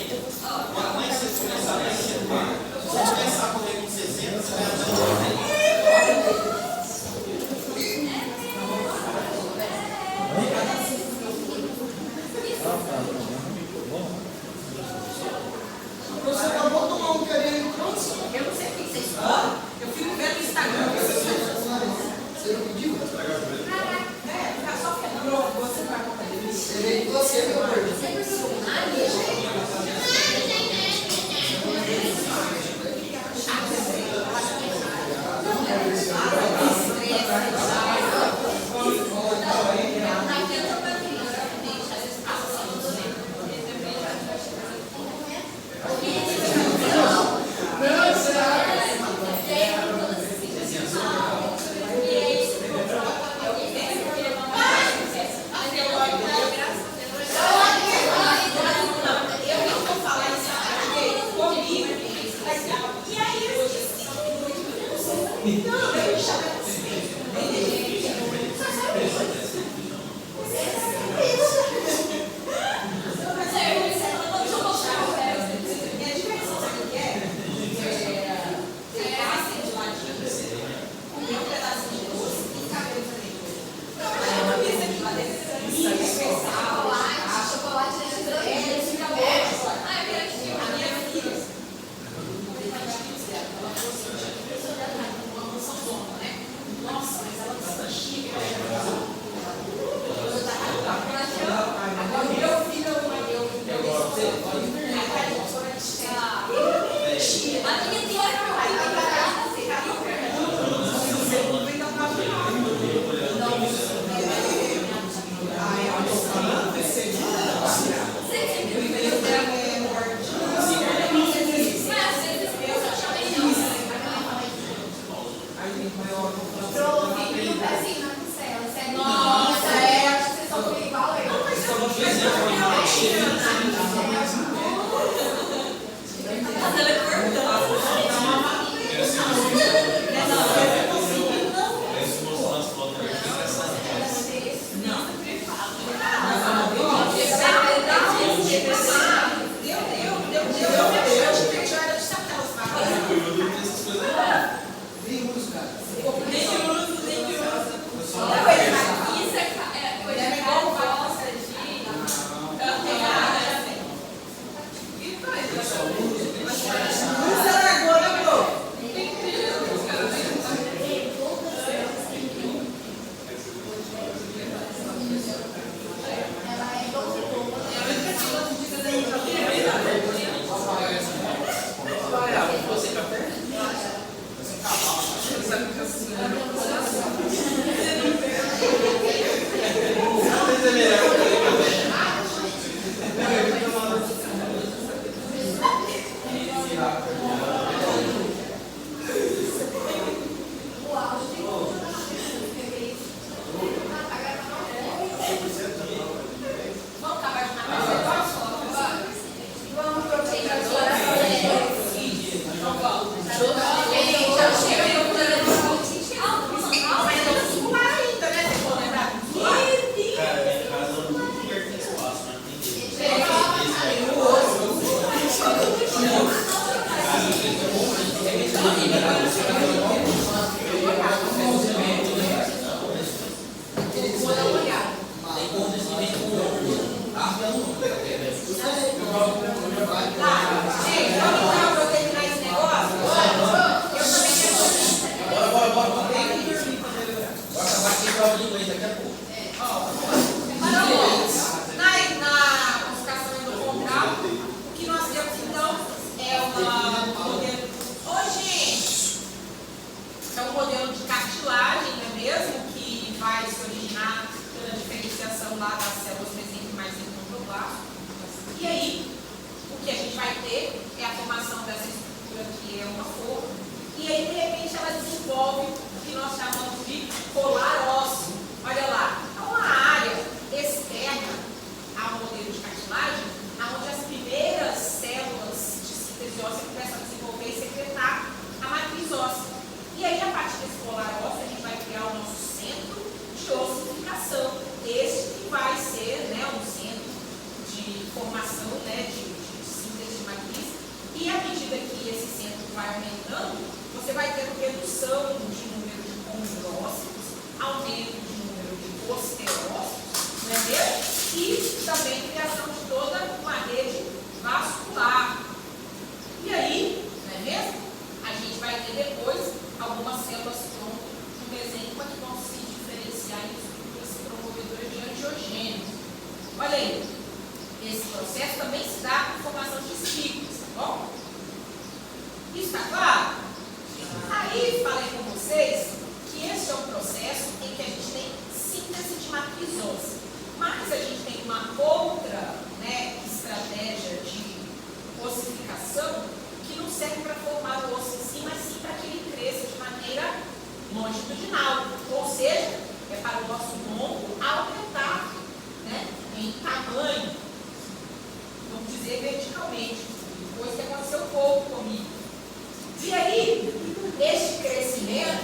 E aí, este crescimento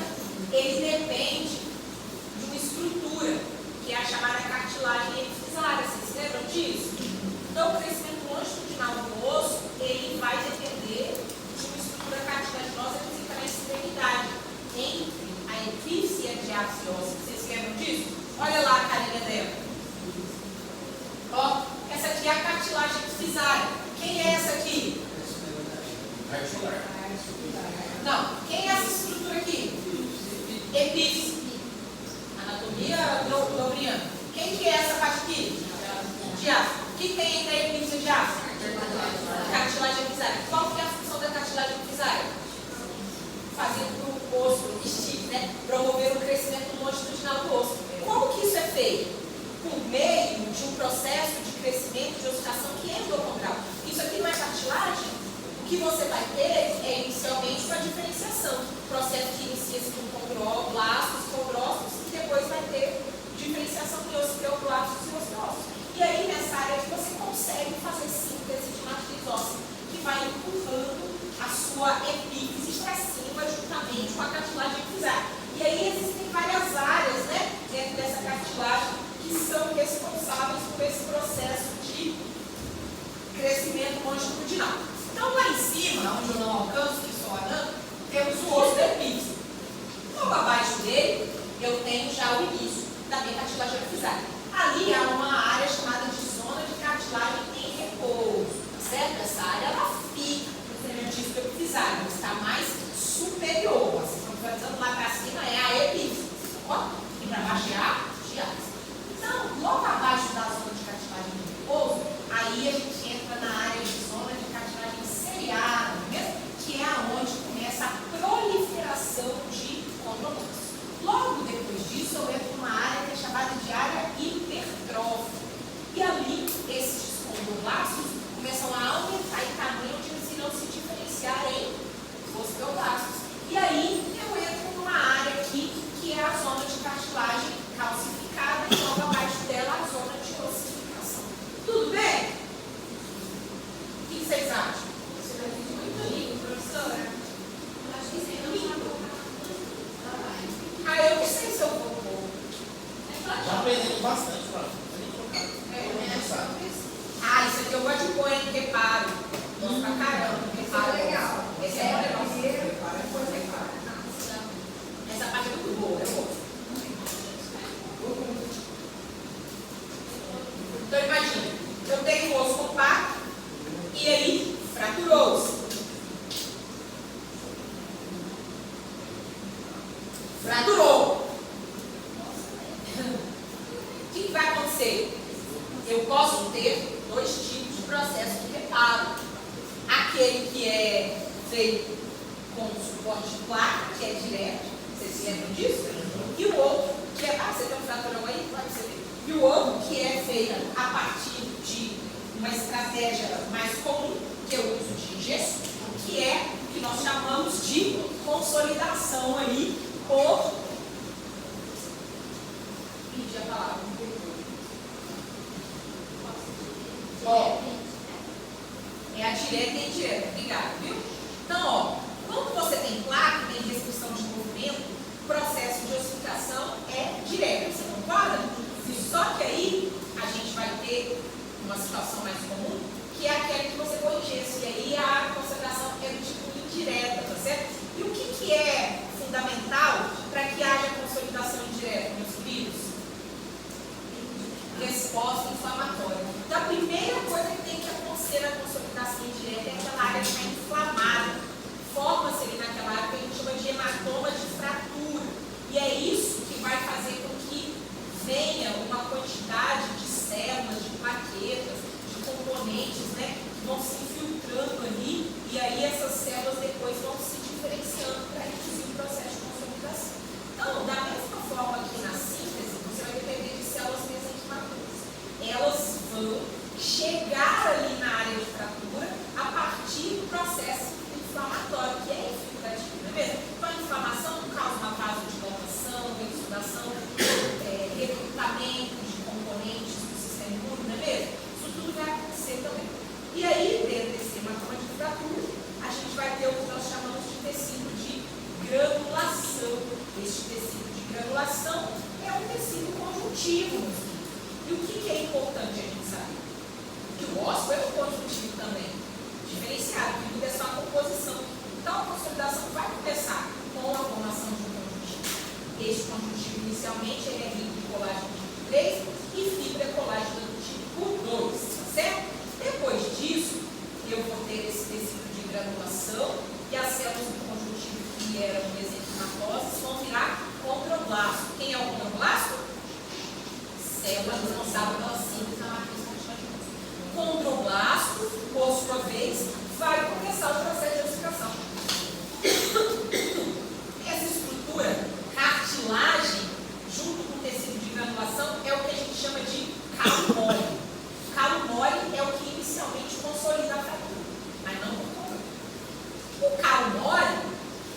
ápice óssea. Vocês lembram disso? Olha lá a carinha dela. Ó, essa aqui é a cartilagem epifisária. Quem é essa aqui? Articular. Não. Quem é essa estrutura aqui? Epífice. Anatomia Lobriana. Quem que é essa parte aqui? Diástase. O que tem entre a epífice e a diástase? Cartilagem epifisária. Qual que é a função da cartilagem epifisária? Fazer para o osso estique, né? Promover o crescimento longitudinal do osso. Como que isso é feito? Por meio de um processo de crescimento de ossificação que é endocondral. Isso aqui não é cartilagem? O que você vai ter é inicialmente uma diferenciação. O processo que inicia-se com condroblastos, condrócitos, e depois vai ter diferenciação de osteoblastos e osteócitos. E aí, nessa área que você consegue fazer síntese de matriz óssea, que vai empurrando a sua epífise para cima, juntamente com a cartilagem epifisária. E aí existem várias áreas, né, dentro dessa cartilagem que são responsáveis por esse processo de crescimento longitudinal. Então, lá em cima, onde eu não alcanço, que estou andando, temos o osso da epífise. Logo abaixo dele, eu tenho já o início da minha cartilagem epifisária. Ali há uma área chamada de zona de cartilagem em repouso, certo? Essa área, ela fica no disco epifisário, está mais superior. Vocês estão visualizando lá para cima é a epífise, ó, e para baixo é a diástase. Então, logo abaixo da zona de cartilagem em repouso, aí a gente entra na área de zona de cartilagem seriada, mesmo, que é aonde começa a proliferação de condroblastos. Logo depois disso, eu entro numa área que é chamada de área hipertrófica. E ali, esses condroblastos começam a aumentar em tamanho, onde eles irão se diferenciar em osteoblastos. E aí, eu entro numa área aqui, que é a zona de cartilagem calcificada, e logo abaixo dela, a zona de ossificação. Tudo bem? O que vocês acham? Isso é muito lindo, professora. Acho que sim, não lindo. Eu não sei se eu vou pôr. Já aprendemos bastante, Flávio. Isso aqui eu gosto de pôr em reparo. Gosto pra caramba. Reparo é legal. Esse é legal. Essa parte é muito boa, eu gosto. Então imagina, eu tenho o osso compacto e aí fraturou-se. Fraturou. O que vai acontecer? Eu posso ter dois tipos de processo de reparo. Aquele que é feito com suporte de placa, que é direto, vocês se lembram disso? E o outro, que é. Você tem um fraturão aí? Pode ser. E o outro, que é feito a partir de uma estratégia mais comum, que é o uso de gesso, que é o que nós chamamos de consolidação aí, ou. Pedir a palavra. Ó, é a direta e a indireta, obrigada, viu? Então, ó, quando você tem placa, tem restrição de movimento, o processo de ossificação é direto, você concorda? Só que aí a gente vai ter uma situação mais comum, que é aquela que você põe gesso, e aí a concentração é do tipo indireta, tá certo? E o que é fundamental para que haja consolidação indireta, meus filhos? Resposta inflamatória. Então, a primeira coisa que tem que acontecer na consolidação indireta é aquela área que está inflamada. Forma-se ali naquela área que a gente chama de hematoma de fratura. E é isso que vai fazer com que venha uma quantidade de células, de plaquetas, de componentes, né, que vão se infiltrando ali, e aí essas células depois vão se diferenciando para reduzir o processo de consolidação. Então, da mesma forma que na síntese, você vai depender de células mesenquimaturas. Elas vão chegar ali na área de fratura a partir do processo inflamatório, que é infiltrativo, não é mesmo? Então, a inflamação causa uma vasodilatação, exudação, recrutamento de componentes do sistema imune, não é mesmo? Isso tudo vai acontecer também. E aí, dentro desse hematoma de fratura, a gente vai ter o que nós chamamos de tecido de granulação. Este tecido de granulação é um tecido conjuntivo, meus filhos. E o que é importante a gente saber? Que o osso é um conjuntivo também, diferenciado, que muda a sua composição. Então, a consolidação vai começar com a formação de um conjuntivo. Esse conjuntivo, inicialmente, ele é rico em colágeno tipo 3 e fibra colágeno do tipo 2, tá certo? Depois disso, eu vou ter esse tecido de granulação e as células do conjuntivo que eram mesenquimatoses vão virar condroblasto. Quem é o condroblasto? Célula responsável pela síntese da matriz cartilaginosa. Condroblasto, por sua vez, vai começar o processo de ossificação. Essa estrutura, cartilagem, junto com o tecido de granulação, é o que a gente chama de calo mole. Calo mole é o que inicialmente consolida a fratura, mas não por completo. O calo mole,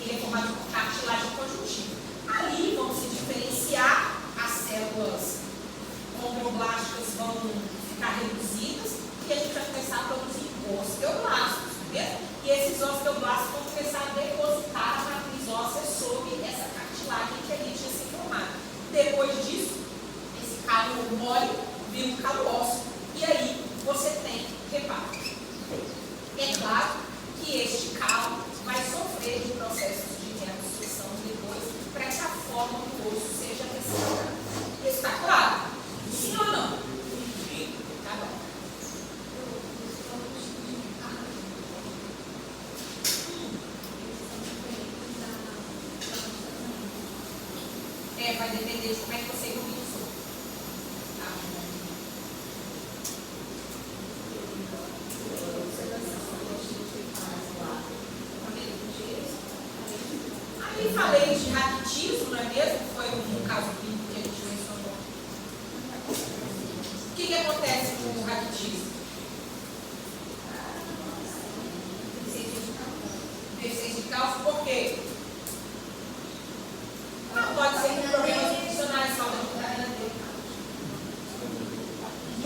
ele é formado por cartilagem conjuntiva. Ali vão se diferenciar as células condroblásticas, vão ficar reduzidas e a gente vai começar a produzir osteoblastos, entendeu? E esses osteoblastos vão começar a depositar a matriz óssea sobre essa cartilagem que ali tinha se formado. Depois disso, esse calo mole vira um calo ósseo e aí você tem reparo. É claro que este calo vai sofrer de processos de reabsorção depois para que a forma do osso seja restaurada. Está claro? Sim ou não? Tá bom. Vai depender de como é que você começou. Tá? Aí falei de raquitismo, não é mesmo? Foi um caso clínico que a gente mencionou. O que acontece com o raquitismo? Deficiência de cálcio, por quê? Não, pode ser com problemas funcionais, falta de vitamina D.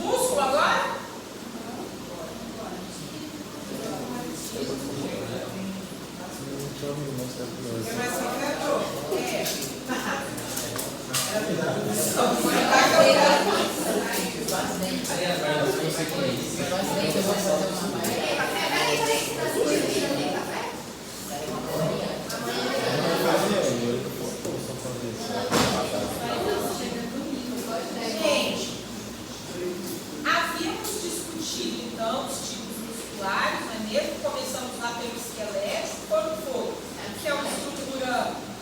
Músculo agora? É mais secretor. Gente, havíamos discutido então os tipos musculares, não é mesmo? Começamos lá pelo esquelético, quando for, que é uma estrutura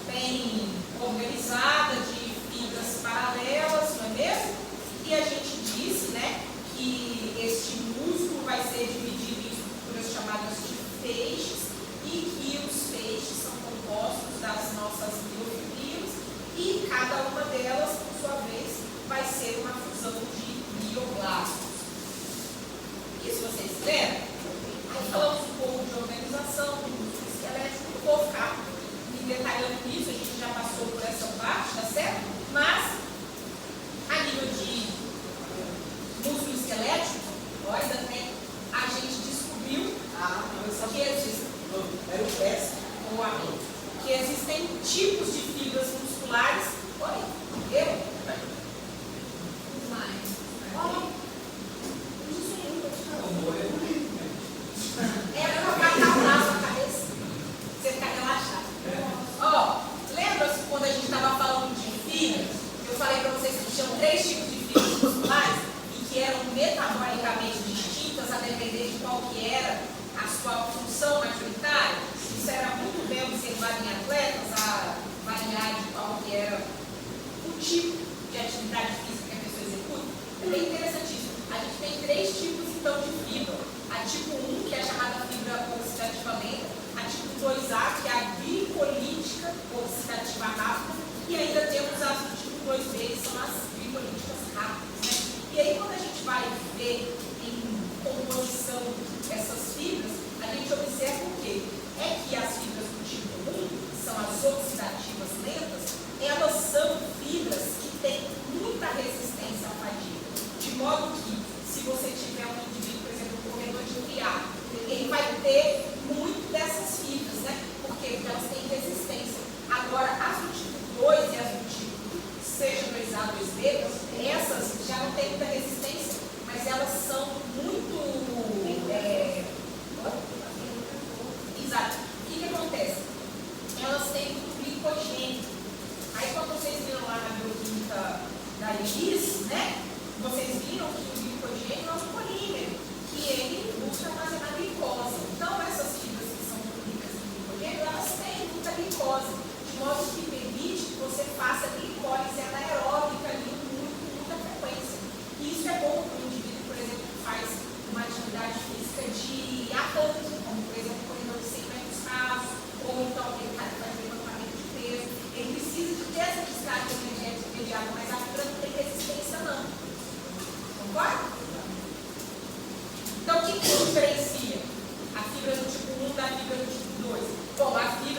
bem organizada de fibras paralelas, não é mesmo? E a gente disse, né, que este músculo vai ser dividido em estruturas chamadas de feixes e que os feixes são compostos das nossas miofibrilas e cada uma delas, por sua vez, vai ser uma fusão de mioblastos. Isso vocês lembram? Aí falamos um pouco de organização do músculo esquelético, não vou ficar me detalhando nisso, a gente já passou por essa parte, tá certo? Mas, a nível de músculo esquelético, ainda tem, a gente descobriu que existem, que existem tipos de fibras musculares. É pra matar o braço na cabeça. Você ficar relaxado. Lembra-se quando a gente estava falando de fibras? Eu falei para vocês que tinham 3 tipos de fibras musculares e que eram metabolicamente distintas a depender de qual que era a sua função majoritária. Isso era muito bem observado em atletas, a variar de qual que era o tipo de atividade física que a pessoa executa. É bem interessantíssimo. A gente tem 3 tipos então de fibra. A tipo 1, que é a chamada fibra oxidativa lenta, a tipo 2A, que é a glicolítica oxidativa rápida, e ainda temos as do tipo 2B, que são as glicolíticas rápidas, né? E aí quando a gente vai ver em composição essas fibras, a gente observa o quê? É que as fibras do tipo 1, são as oxidativas lentas, elas são fibras que têm muita resistência à fadiga. De modo que, se você tiver um indivíduo, por exemplo, um corredor de triatlo, ele vai ter muito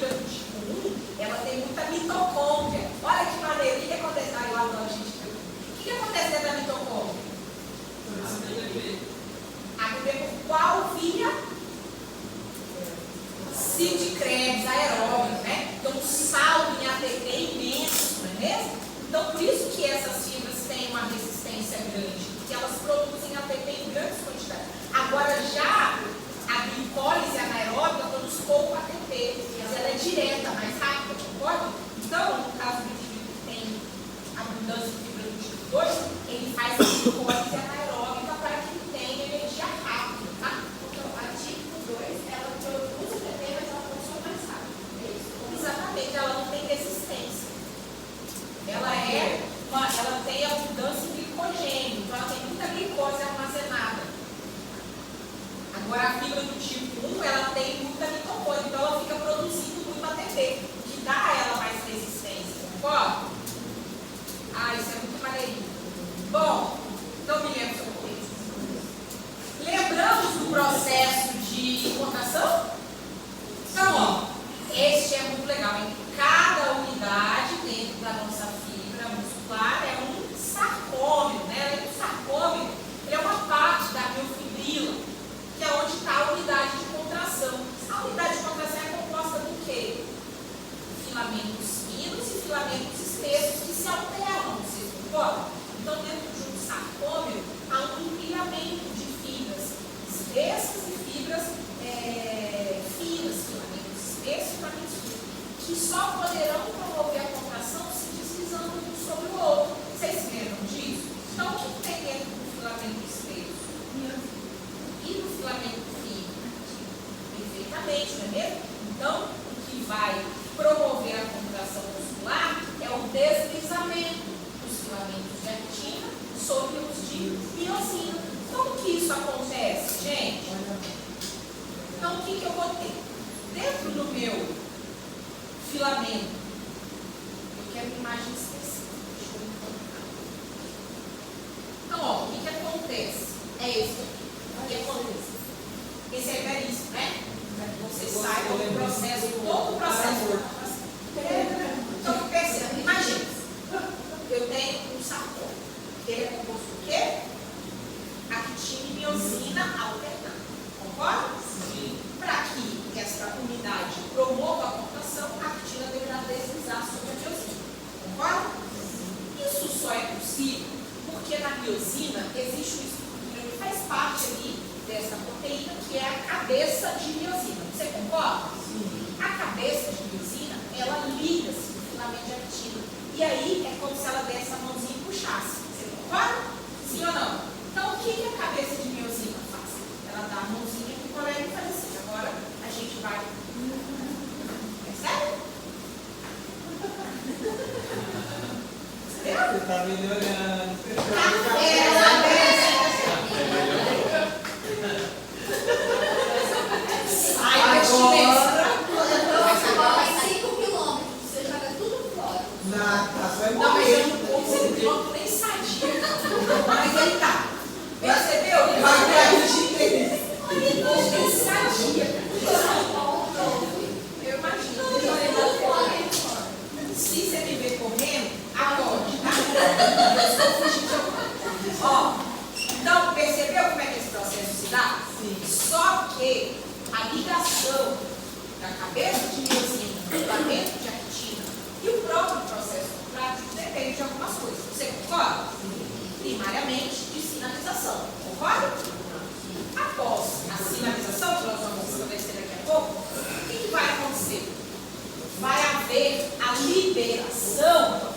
fibra do tipo 1, ela tem muita mitocôndria. Olha que maneiro. O que acontece? Aí lá não, gente. O que acontece dentro da mitocôndria? ATP por qual via? Sid Krebs aeróbico, né? Então, um saldo em ATP imenso, não é mesmo? Então, por isso que essas fibras têm uma resistência grande, porque elas produzem ATP em grandes quantidades. Agora, já a glicólise anaeróbica produz pouco ATP, mas ela é direta, mais rápida, concorda? Então, no caso do indivíduo que tem abundância de fibra do tipo 2, ele faz a glicólise anaeróbica para que tenha energia rápida, tá? Então, a tipo 2, ela produz ATP, mas ela consome mais rápido. É isso? Exatamente, ela não tem resistência. Ela tem abundância em glicogênio, então ela tem muita glicose armazenada. Agora, a fibra do tipo 1, ela tem muita mitocôndria, então ela fica produzindo muito ATP, o que dá a ela mais resistência, concorda? Ah, isso é muito maneirinho. Bom, então me lembro sobre isso. Lembramos do processo de importação? Então, ó, este é muito legal, hein? Cada unidade dentro da nossa fibra muscular é um sarcômero, né? O sarcômero, ele é uma parte da miofibrila, que é onde está a unidade de contração. A unidade de contração é composta do quê? Filamentos finos e filamentos espessos que se alternam, vocês concordam? Então, dentro de um sarcômero, há um empilhamento de fibras espessas e fibras finas, filamentos espessos e filamentos finos, que só poderão promover a contração se deslizando um sobre o outro. Vocês se lembram disso? Então, o que tem dentro do filamento espesso? E no filamento fino? Perfeitamente, não é mesmo? Então, o que vai promover a contração muscular é o deslizamento dos filamentos de actina sobre os de miosina. Como que isso acontece, gente? Então, o que eu vou ter? Dentro do meu filamento, eu quero uma imagem específica. Deixa eu encontrar. Então, ó, o que acontece? É esse aqui. O que acontece? Esse é veríssimo, né? Você sai do processo, todo o processo. Então, perceba, imagina. Eu tenho um sarcômero. Ele é composto por quê? Actina e miosina alternada. Concorda? Sim. Para que essa unidade promova a contração, a actina deverá deslizar sobre a miosina. Concorda? Isso só é possível porque na miosina existe uma estrutura que faz parte ali dessa proteína, que é a cabeça de miosina. Você concorda? Sim. A cabeça de miosina, ela liga-se no filamento de actina. E aí é como se ela desse a mãozinha e puxasse. Você concorda? Sim ou não? Então, o que a cabeça de miosina faz? Ela dá a mãozinha para o colega e faz assim. Agora, a gente vai... Percebe? Você está melhorando. Sai da diferença. Você corre 5 quilômetros, você joga tudo fora. Natação é Não, mas eu morrer. não consigo piloto nem sadia. Mas ele tá. Percebeu? Ele Vai vai cair de tênis. nem sadia. Eu imagino. Se você me ver correndo, acorde, tá? Eu sou fugir de alguma coisa. Ó, então, percebeu como é que esse processo se dá? Sim. Só que a ligação da cabeça de miosina, do filamento de actina e o próprio processo contrário depende de algumas coisas. Você concorda? Primariamente de sinalização. Concorda? Após a sinalização, que nós vamos estabelecer daqui a pouco, o que vai acontecer? Vai haver a liberação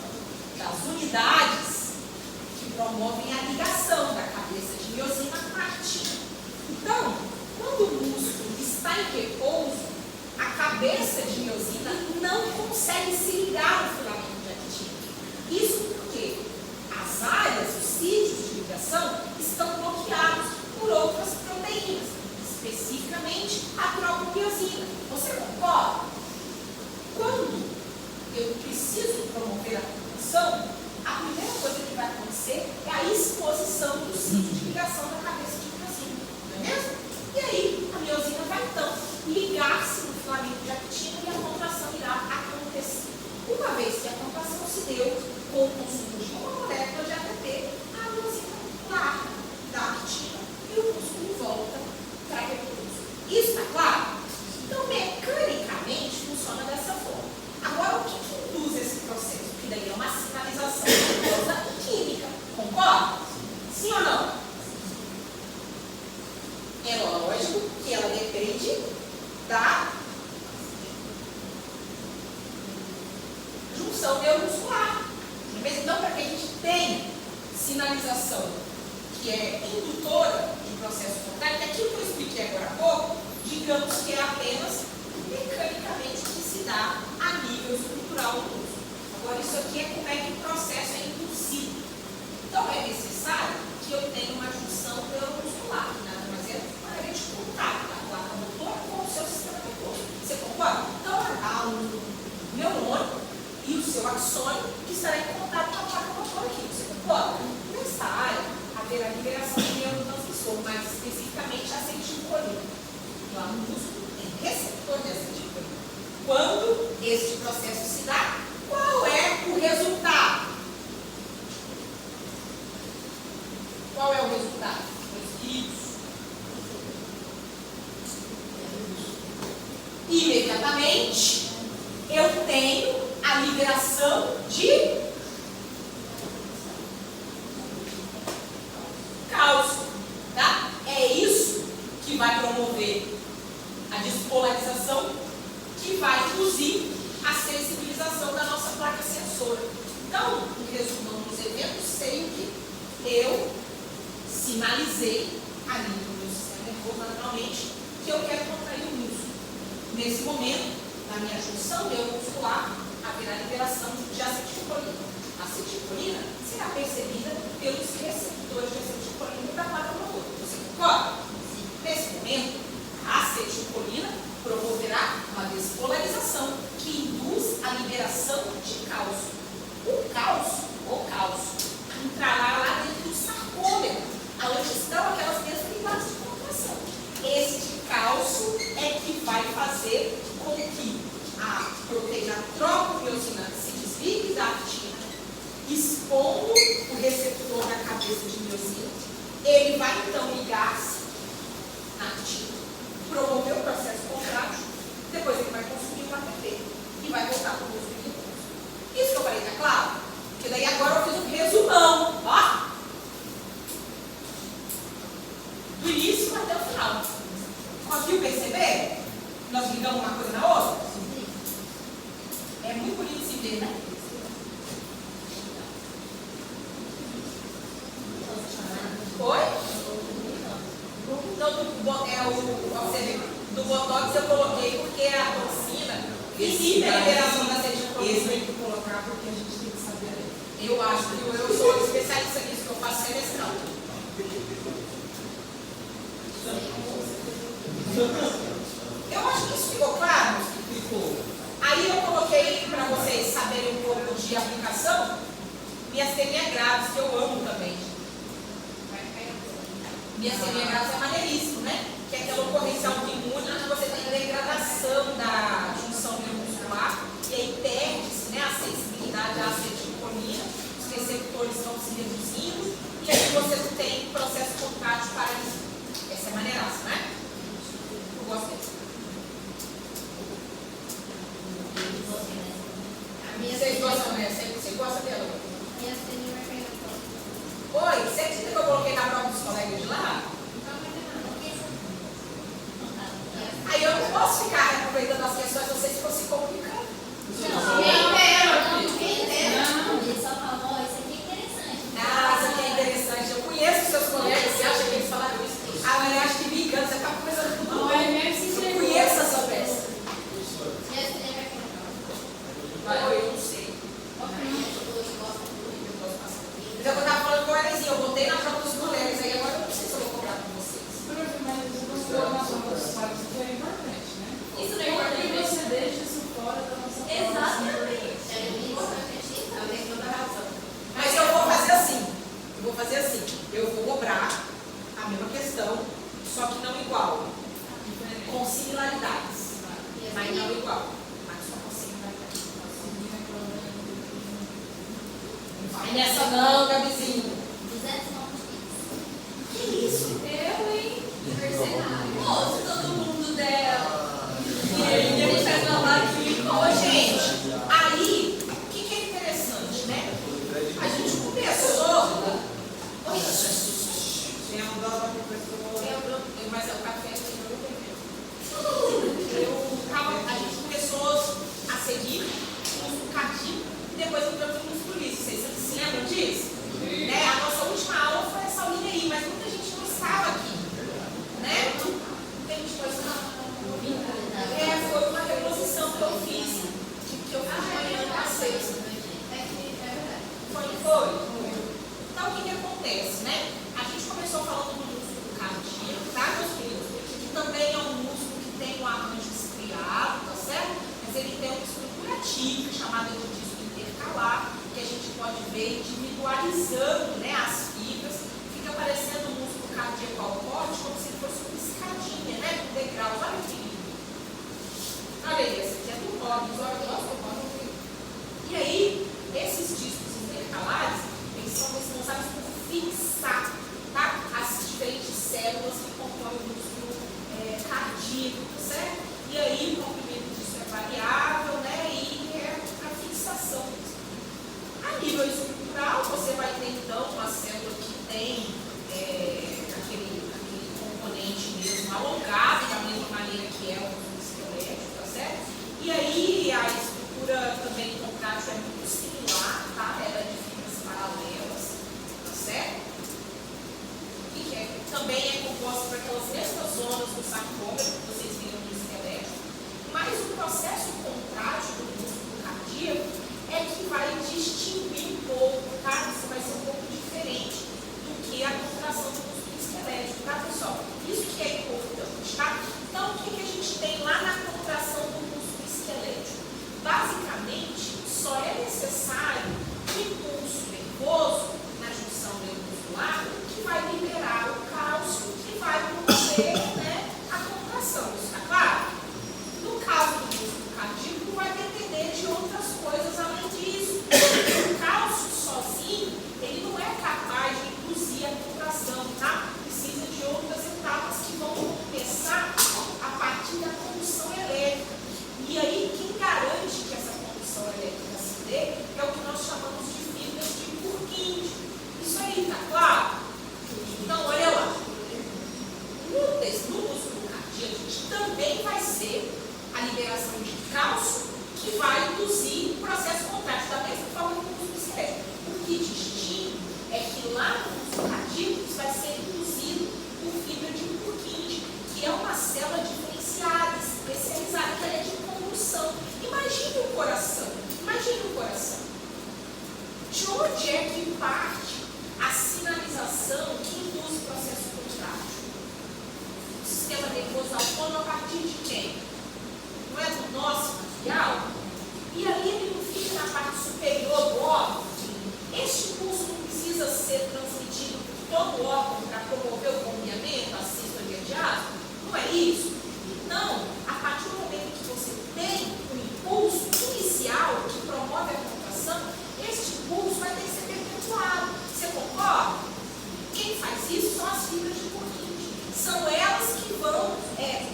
das unidades que promovem a ligação da cabeça de miosina com a actina. Então, quando o músculo está em repouso, a cabeça de miosina não consegue se ligar no filamento de actina. Isso porque as áreas, os sítios de ligação, estão bloqueados por outras proteínas, especificamente a tropomiosina. Você concorda? Quando eu preciso promover a contração, a primeira coisa que vai acontecer é a exposição do sítio de ligação da cabeça de miosina. Não é mesmo? E aí, a miosina vai então ligar-se no filamento de actina e a contração junção neuromuscular. Mas então, para que a gente tenha sinalização que é indutora de processo contrário, que aquilo que eu expliquei agora há pouco, digamos que é apenas mecanicamente que se dá a nível estrutural do músculo. Agora, isso aqui é como é que o processo é induzido. Então, é necessário que eu tenha uma junção neuromuscular, que nada mais é uma área de contato da placa motora com o seu sistema nervoso. Você concorda? Então, há um neurônio e o seu axônio que estará em contato com a placa motora aqui. Você concorda? Nessa área, haverá liberação de neurotransmissor, mais especificamente acetilcolina. Lá no músculo tem receptor de acetilcolina. Quando este processo se dá, qual é o resultado? Qual é o resultado? Isso. Imediatamente, eu tenho a liberação de cálcio, tá? É isso que vai promover a despolarização, que vai induzir a sensibilização da nossa placa sensora. Então, em resumo, nos eventos, sei que eu sinalizei a nível do meu sistema nervoso naturalmente que eu quero contrair o músculo. Nesse momento, na minha junção neuromuscular, haverá liberação de acetilcolina. A acetilcolina será percebida pelos receptores de acetilcolina da placa motora. Você concorda? Nesse momento, a acetilcolina promoverá uma despolarização que induz a liberação de cálcio. O cálcio, entrará lá dentro do sarcômero, onde estão aquelas mesmas unidades de contração. Este cálcio é que vai fazer com que a proteína tropomiosina se desligue da actina, expondo o receptor da cabeça de miosina. Ele vai então ligar-se na actina, promover o processo contrátil, depois ele vai consumir o ATP e vai voltar para o músculo nervoso. Isso que eu falei, tá claro? Porque daí agora eu fiz um resumão, ó, do início até o final. Conseguiu perceber? Nós ligamos uma coisa na outra? É muito bonito de se ver, né? Oi? Então, do Botox eu coloquei porque a toxina inibe a liberação da acetilcolina. Esse tem que colocar porque a gente tem que saber a lei. Eu acho que eu sou especialista nisso, que eu faço semestral. Eu acho que isso ficou claro? Ficou. Aí eu coloquei para vocês saberem um pouco de aplicação miastenia graves, que eu amo também. Miastenia graves é maneiríssimo, né? Que é aquela ocorrência autoimune onde você tem degradação da junção neuromuscular e aí perde-se, né, a sensibilidade à acetilcolina, os receptores estão se reduzindo e aí você não tem processo contrátil paralítico. Essa é maneiraça, né? Eu gosto desse. Vocês gostam, né? Você gosta dela? Oi, você acredita que eu coloquei na prova dos colegas de lá? Aí eu não posso ficar aproveitando as questões, vocês ficam se complicando. Ele só falou, isso aqui é interessante. Ah, isso aqui é interessante. Eu conheço seus colegas, você acha que eles falaram isso? Ah, mas eu acho que me engano, você está começando com tudo. Eu conheço a sua peça. Eu não sei. Então eu estava falando com o Erezinho, eu botei na prova dos colegas, aí agora eu não sei se eu vou cobrar com vocês. Mas você na prova dos pais, isso é importante, né? Isso não é importante. Porque você deixa isso fora da nossa prova. Exatamente. É importante. Talvez toda razão. Mas eu vou fazer assim. Eu vou cobrar a mesma questão, só que não igual. Com similaridades. Mas não igual. Mas só com similaridades. Não vai nessa não, Gabizinho. 200 pontos fixos. Que isso? Eu, hein? Mercenário. Moço, todo mundo dela. E aí, a gente vai falar aqui. Ô, gente, aí, o que é interessante, né? A gente começou. Oi, Tem um dó para professor. mas é o café que eu a gente começou a seguir um cadinho, cardiaco, chamada de disco intercalar, que a gente pode ver individualizando, né, as fibras, fica parecendo o músculo cardíaco ao corte, como se fosse uma escadinha, né, com degraus. Olha que lindo. Olha aí, esse aqui é do Robbins, olha o nosso Robbins. E aí, esses discos intercalares, eles são responsáveis por fixar, tá, as diferentes células que compõem o músculo cardíaco, certo? E aí, o comprimento disso é variável, né, e é a fixação. A nível estrutural, você vai ter, então, uma célula que tem aquele componente mesmo alongado, da mesma maneira que é o músculo esquelético, tá certo? E aí, a estrutura também contrátil é muito similar, tá? Ela é de fibras paralelas, tá certo? E que também é composta por aquelas mesmas zonas do sarcômero que vocês viram no esquelético, mas o processo contrátil do músculo cardíaco é que vai distinguir um pouco, tá? Isso vai ser um pouco diferente do que a contração do músculo esquelético, tá, pessoal? Isso que é importante, tá? Então, o que a gente tem lá na contração do músculo esquelético? Basicamente, só é necessário um impulso nervoso na junção neuromuscular que vai liberar o cálcio que vai promover, né, a contração. Isso está claro? No caso do músculo cardíaco, vai depender de outras coisas além disso. O cálcio sozinho, ele não é capaz de induzir a contração, tá? Precisa de outras etapas que vão começar a partir da condução elétrica. E aí, quem garante que essa condução elétrica se dê é o que nós chamamos de fibras de Purkinje. Isso aí, tá claro? Então, olha lá. No músculo cardíaco, a gente também vai ser a liberação de cálcio que vai induzir o processo contrátil da mesma forma que o músculo esquelético. O que distingue é que lá no músculo cardíaco isso vai ser induzido por fibra de Purkinje, que é uma célula diferenciada, especializada, que ela é de condução. Imagine o coração. De onde é que parte a sinalização que induz o processo contrátil? O sistema nervoso autônomo a partir de quem? Não é do nosso material? E ali ele não fica na parte superior do órgão? Este impulso não precisa ser transmitido por todo o órgão para promover o bombeamento, a sístole diástole? Não é isso? Então, a partir do momento que você tem um impulso inicial que promove a contração, este impulso vai ter que ser perpetuado. Você concorda? Quem faz isso são as fibras de Purkinje. São elas que vão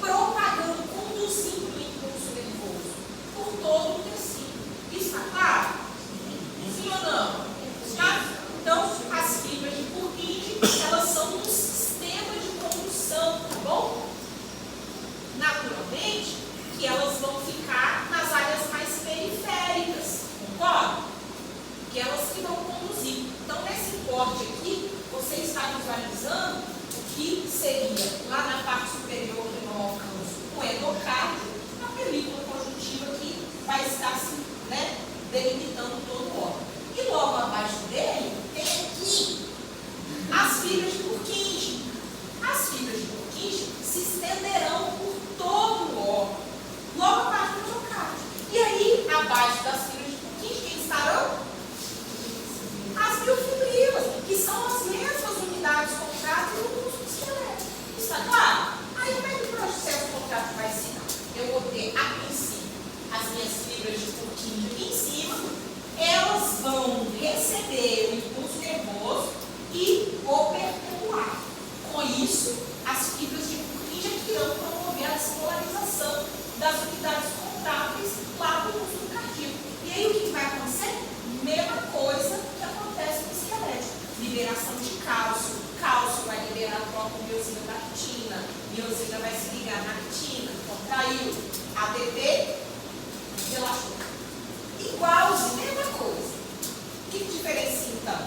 propagando, conduzindo o impulso nervoso por todo o tecido. Isso está claro? Sim ou não? Tá? Então, as fibras de Purkinje, elas são um sistema de condução, tá bom? Naturalmente, que elas vão ficar nas áreas mais periféricas, concorda? Que elas que vão conduzir. Então, nesse corte aqui, você está visualizando o que seria lá na parte superior que não alcança o endocárdio, a película conjuntiva que vai estar se, né, delimitando todo o órgão. E logo abaixo dele tem aqui as fibras de Purkinje. As fibras de Purkinje se estenderão por todo o órgão, logo abaixo do endocárdio. E aí, abaixo das fibras de Purkinje, quem estarão? As miofibrilas, que são as mesmas unidades contráteis do músculo esquelético. Está claro? Aí como é que o processo contrátil vai se dar? Eu vou ter, a princípio, as minhas fibras de Purkinje aqui em cima, elas vão receber o impulso nervoso e o perpetuar. Com isso, as fibras de Purkinje é que irão promover a despolarização das unidades contráteis lá do músculo cardíaco. E aí o que vai acontecer? Mesma coisa que acontece no esquelético. Liberação de cálcio. Cálcio vai liberar a tropomiosina da actina. Miosina vai se ligar na actina. Contraiu. ATP, relaxou. Igualzinho, mesma coisa. O que diferencia então?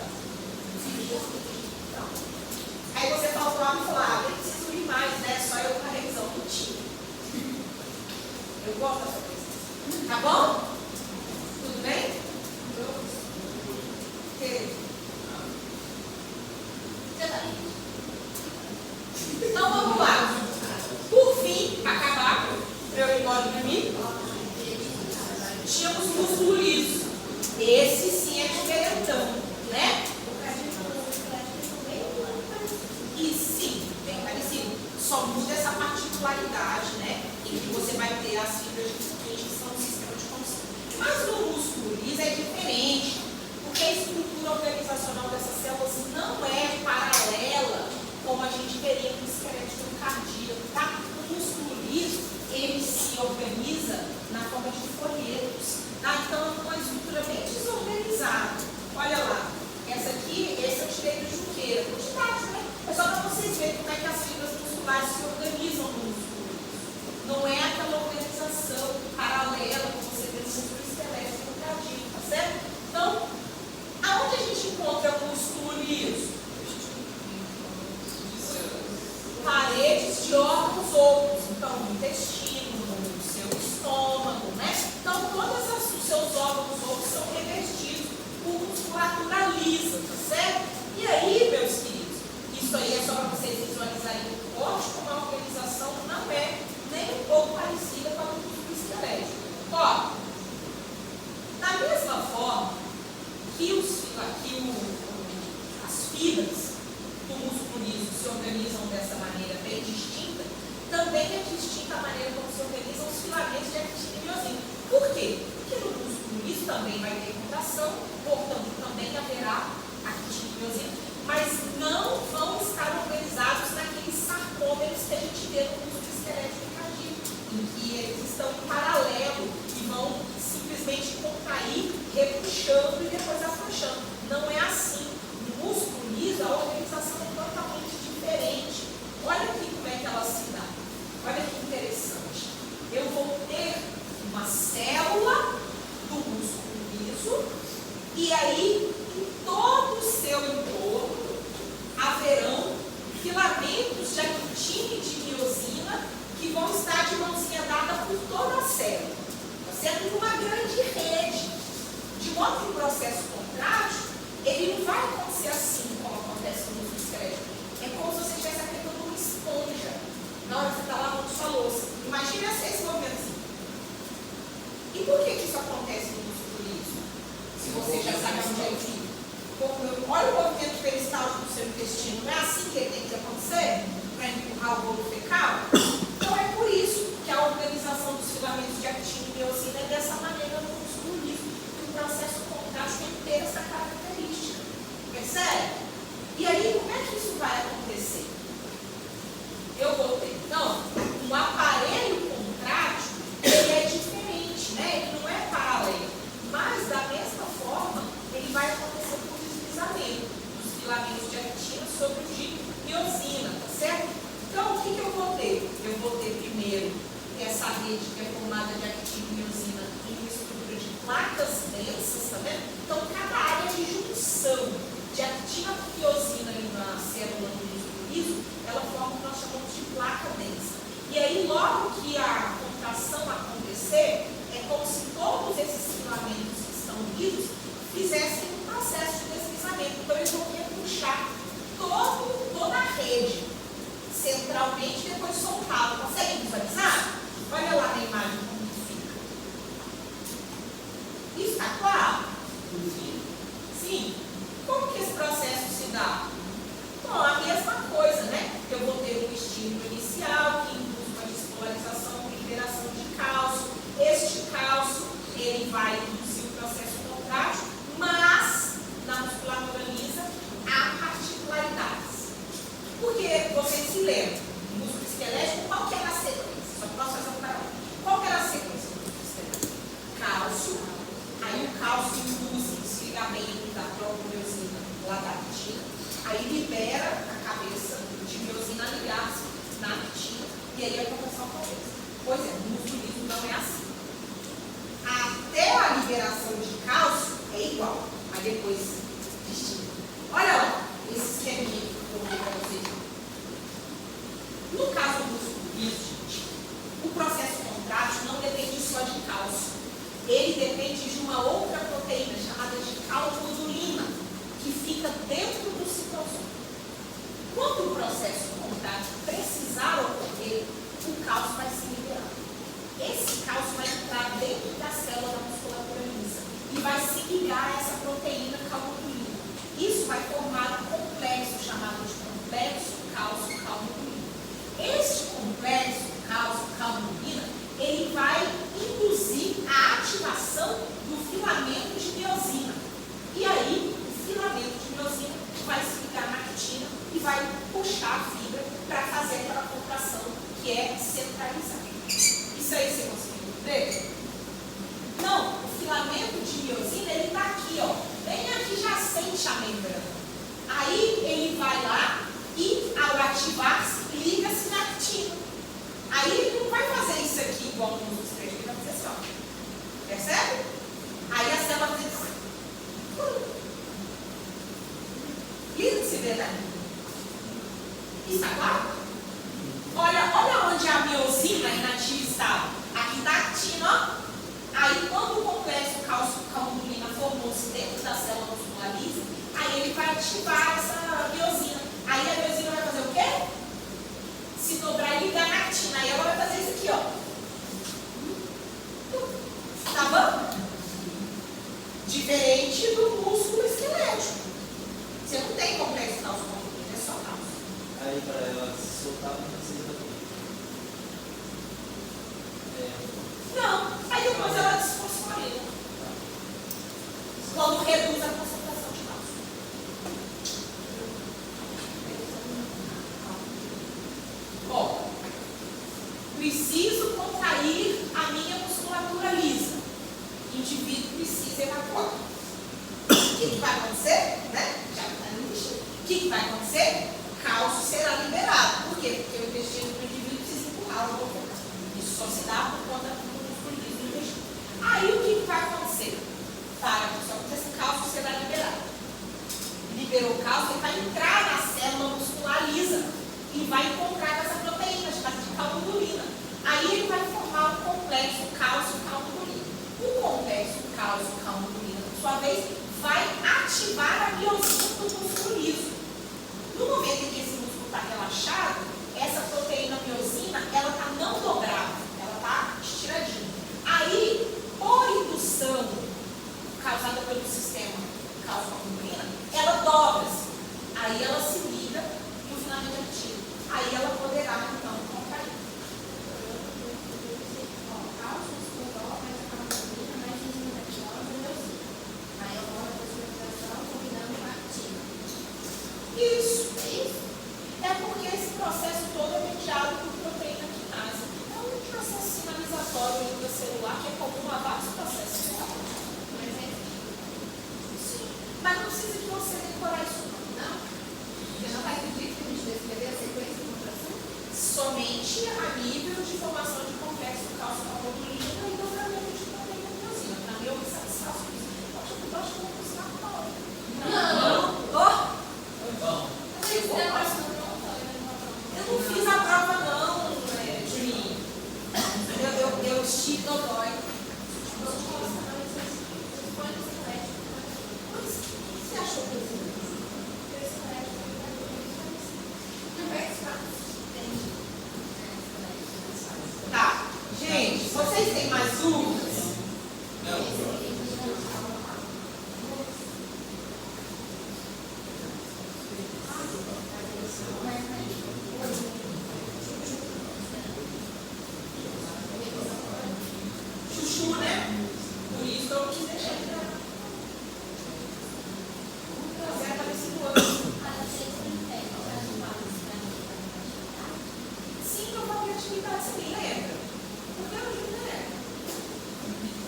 Aí você falou lá e falou, nem preciso ir mais, né? Só eu para revisão do time. Eu gosto dessa coisa. Tá bom? Tudo bem? Então vamos lá. Por fim, acabar, para eu ir embora de mim, tínhamos músculo Esse sim é diferentão, né? E sim, bem parecido. Só muda essa particularidade, né? Em que você vai ter as fibras de Purkinje que são um sistema de condução. Mas no músculo liso é diferente, porque a estrutura organizacional dessas células não é paralela, como a gente veria no esqueleto cardíaco, tá? O músculo liso, ele se organiza na forma de folhetos, tá? Então é uma estrutura bem desorganizada. Olha lá, essa aqui, esse eu tirei do Junqueira, quantidade, né? É só para vocês verem como é que as fibras musculares se organizam no músculo liso. Não é aquela organização paralela que você vê no músculo esquelético cardíaco, tá certo? Então, aonde a gente encontra o músculo liso? Paredes de órgãos outros, então no intestino, no seu estômago, né? Então todos os seus órgãos outros são revestidos por musculatura lisa, tá certo? E aí, meus queridos, isso aí é só para vocês visualizarem o corte, como a organização não é nem um pouco parecida com a do músculo esquelético. Ó, da mesma forma que as fibras do músculo liso se organizam dessa maneira bem distinta, também é distinta a maneira como se organizam os filamentos de actina e miosina. Por quê? Porque no músculo liso também vai ter contração, portanto também haverá actina e miosina, mas não vão estar organizados naqueles sarcômeros que a gente vê no músculo esquelético cardíaco, em que eles estão em paralelo e vão simplesmente contrair, repuxando e depois afrouxando. Não é assim. No músculo liso, a organização é totalmente diferente. Olha aqui como é que ela se dá. Olha que interessante. Eu vou ter uma célula do músculo liso e aí, em todo o seu entorno, haverão filamentos de actina e de miosina que vão estar de mãozinha dada por toda a célula. Tá certo? Uma grande rede. De modo que o processo contrátil, ele não vai acontecer assim como acontece no músculo esquelético. É como se você estivesse aplicando uma esponja na hora que você está lavando sua louça. Imagina esse movimento assim. E por que isso acontece no músculo liso? Se você já sabe onde é que olha o movimento peristáltico do seu intestino. Não é assim que ele tem que acontecer? Para empurrar o bolo fecal? Então é por isso que a organização dos filamentos de actina e miosina é dessa maneira no músculo liso. Que o processo contrátil tem que ter essa característica. Percebe? E aí, como é que isso vai acontecer? Eu vou ter, então, um aparelho contrátil, ele é diferente, né? Ele não é paralelo. Mas, da mesma forma, ele vai acontecer por deslizamento dos filamentos de actina sobre os de miosina, tá certo? Então, o que eu vou ter? Eu vou ter primeiro essa rede que é formada de actina e miosina em uma estrutura de placas densas, tá vendo? Então, cada área de junção de actina e miosina ali na célula do músculo liso, ela forma o que nós chamamos de placa densa. E aí, logo que a contração acontecer, é como se todos esses filamentos que estão lisos fizessem um processo de deslizamento. Então, eles vão repuxar toda a rede centralmente e depois soltá-la. Consegue visualizar? Olha lá na imagem como fica. Isso está claro? Sim. Como que esse processo se dá? Bom, a mesma coisa, né? Eu vou ter um estímulo inicial que induz uma despolarização e liberação de cálcio. Este cálcio, ele vai induzir o processo contrátil, mas na musculatura lisa há particularidades. Porque vocês se lembram, no músculo esquelético, qual que era a sequência? Só posso fazer um paralelo. Qual que era a sequência do músculo esquelético? Cálcio, aí o cálcio induz o desligamento da própria miosina lá da actina, aí libera a cabeça de miosina ligar-se na actina e aí a contração acontece. Pois é, no músculo liso não é assim. Até a liberação de cálcio é igual, mas depois distinto. Olha lá, esse esqueminha que eu coloquei para vocês. No caso do músculo liso, gente, o processo contrátil não depende só de cálcio. Ele depende de uma outra proteína chamada de calpurulina, que fica dentro do citosol. Quando o processo contrátil precisar ocorrer, o cálcio vai se liberar. Esse cálcio vai entrar dentro da célula da musculatura lisa e vai se ligar fechar a membrana. Aí ele vai lá e, ao ativar-se, liga-se na actina. Aí ele não vai fazer isso aqui igual nos outros três, ele vai fazer assim, ó. Percebe? Aí a célula vai fazer assim. Lindo de se ver, né? Está claro? Olha onde a miosina inativa está. Aqui está a actina, ó. Aí quando o complexo cálcio-camundulina formou-se dentro da célula muscular lisa, aí ele vai ativar essa miosina. Aí a miosina vai fazer o quê? Se dobrar e ligar na actina. Aí ela vai fazer isso aqui, ó. Tá bom? Diferente do músculo esquelético. Você não tem complexo cálcio-camundulina, é só cálcio. Aí para ela se soltar, não precisa da Não, aí depois ela desfosforila. Quando reduz a concentração de cálcio. Ó, preciso contrair a minha musculatura lisa. O indivíduo precisa evacuar. O que vai acontecer? Né? Já está no intestino. O que vai acontecer? Cálcio será liberado. Por quê? Porque o intestino do indivíduo precisa empurrar o corpo. Isso só se dá por conta do músculo liso do intestino. Aí o que vai acontecer? Para que isso aconteça, o cálcio será liberado. Liberou o cálcio, ele vai entrar na célula muscular lisa e vai encontrar essa proteína chamada de calmodulina. Aí ele vai formar um complexo cálcio-calmodulina. O complexo cálcio-calmodulina, por sua vez, vai ativar a miosina do músculo liso. No momento em que esse músculo está relaxado, essa proteína miosina, ela está não dobrada, ela está estiradinha. Aí, por indução causada pelo sistema cálcio-calmodulina, ela dobra-se. Aí ela se liga no filamento activo. Aí ela poderá, então, contrair. Isso. É porque esse processo todo é mediado por proteína quinase. É um processo sinalizatório intracelular que é comum a vários processos. Sim. Mas não precisa de você decorar isso não. Você não vai pedir que a gente descrever a sequência de contração? Somente a nível de formação de complexo cálcio-calmodulina e dobramento de proteína miosina. Para mim, eu me satisfaço com isso. Eu acho que eu vou buscar a palavra. Não. Eu não fiz a prova não, de mim. Eu estive no dói. Você achou que eu fiz? Tá. Gente, vocês têm mais dúvidas? Chuchu, né? Por isso eu quis deixar ele lá. Você está nesse ano. Sim, provavelmente atividade você nem lembra. Porque eu não lembro.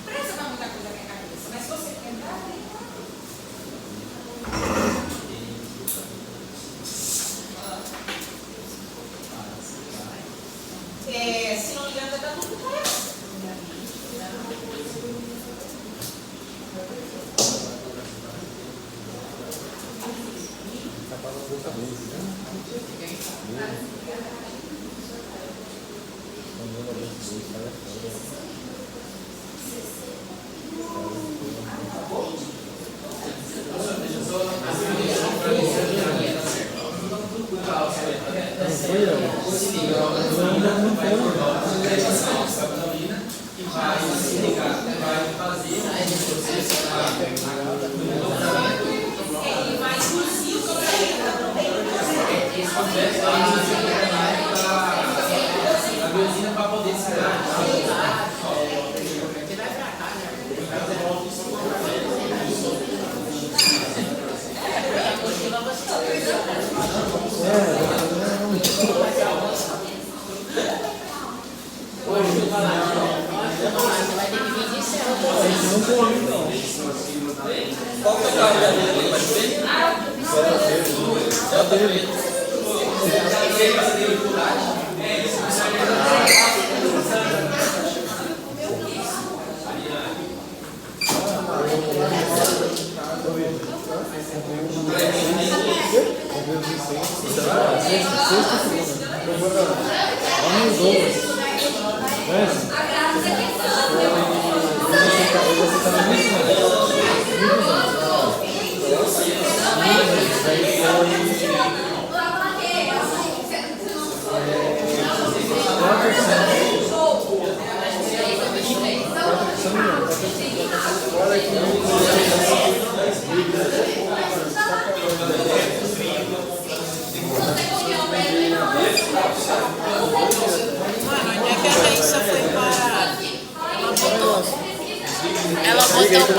Presta pra muita coisa na minha cabeça, mas se você lembrar, tem uma coisa. Se não me engano, vai dar tudo para essa. Ele vai induzir o dobramento da proteína. a biosina para poder se dar. Hoje, vai ter que vir de céu. Qual que é o carro dele? Vai chover? É o dele. Você deu dificuldade? Mano, onde é que a Raíssa foi parar? Ela botou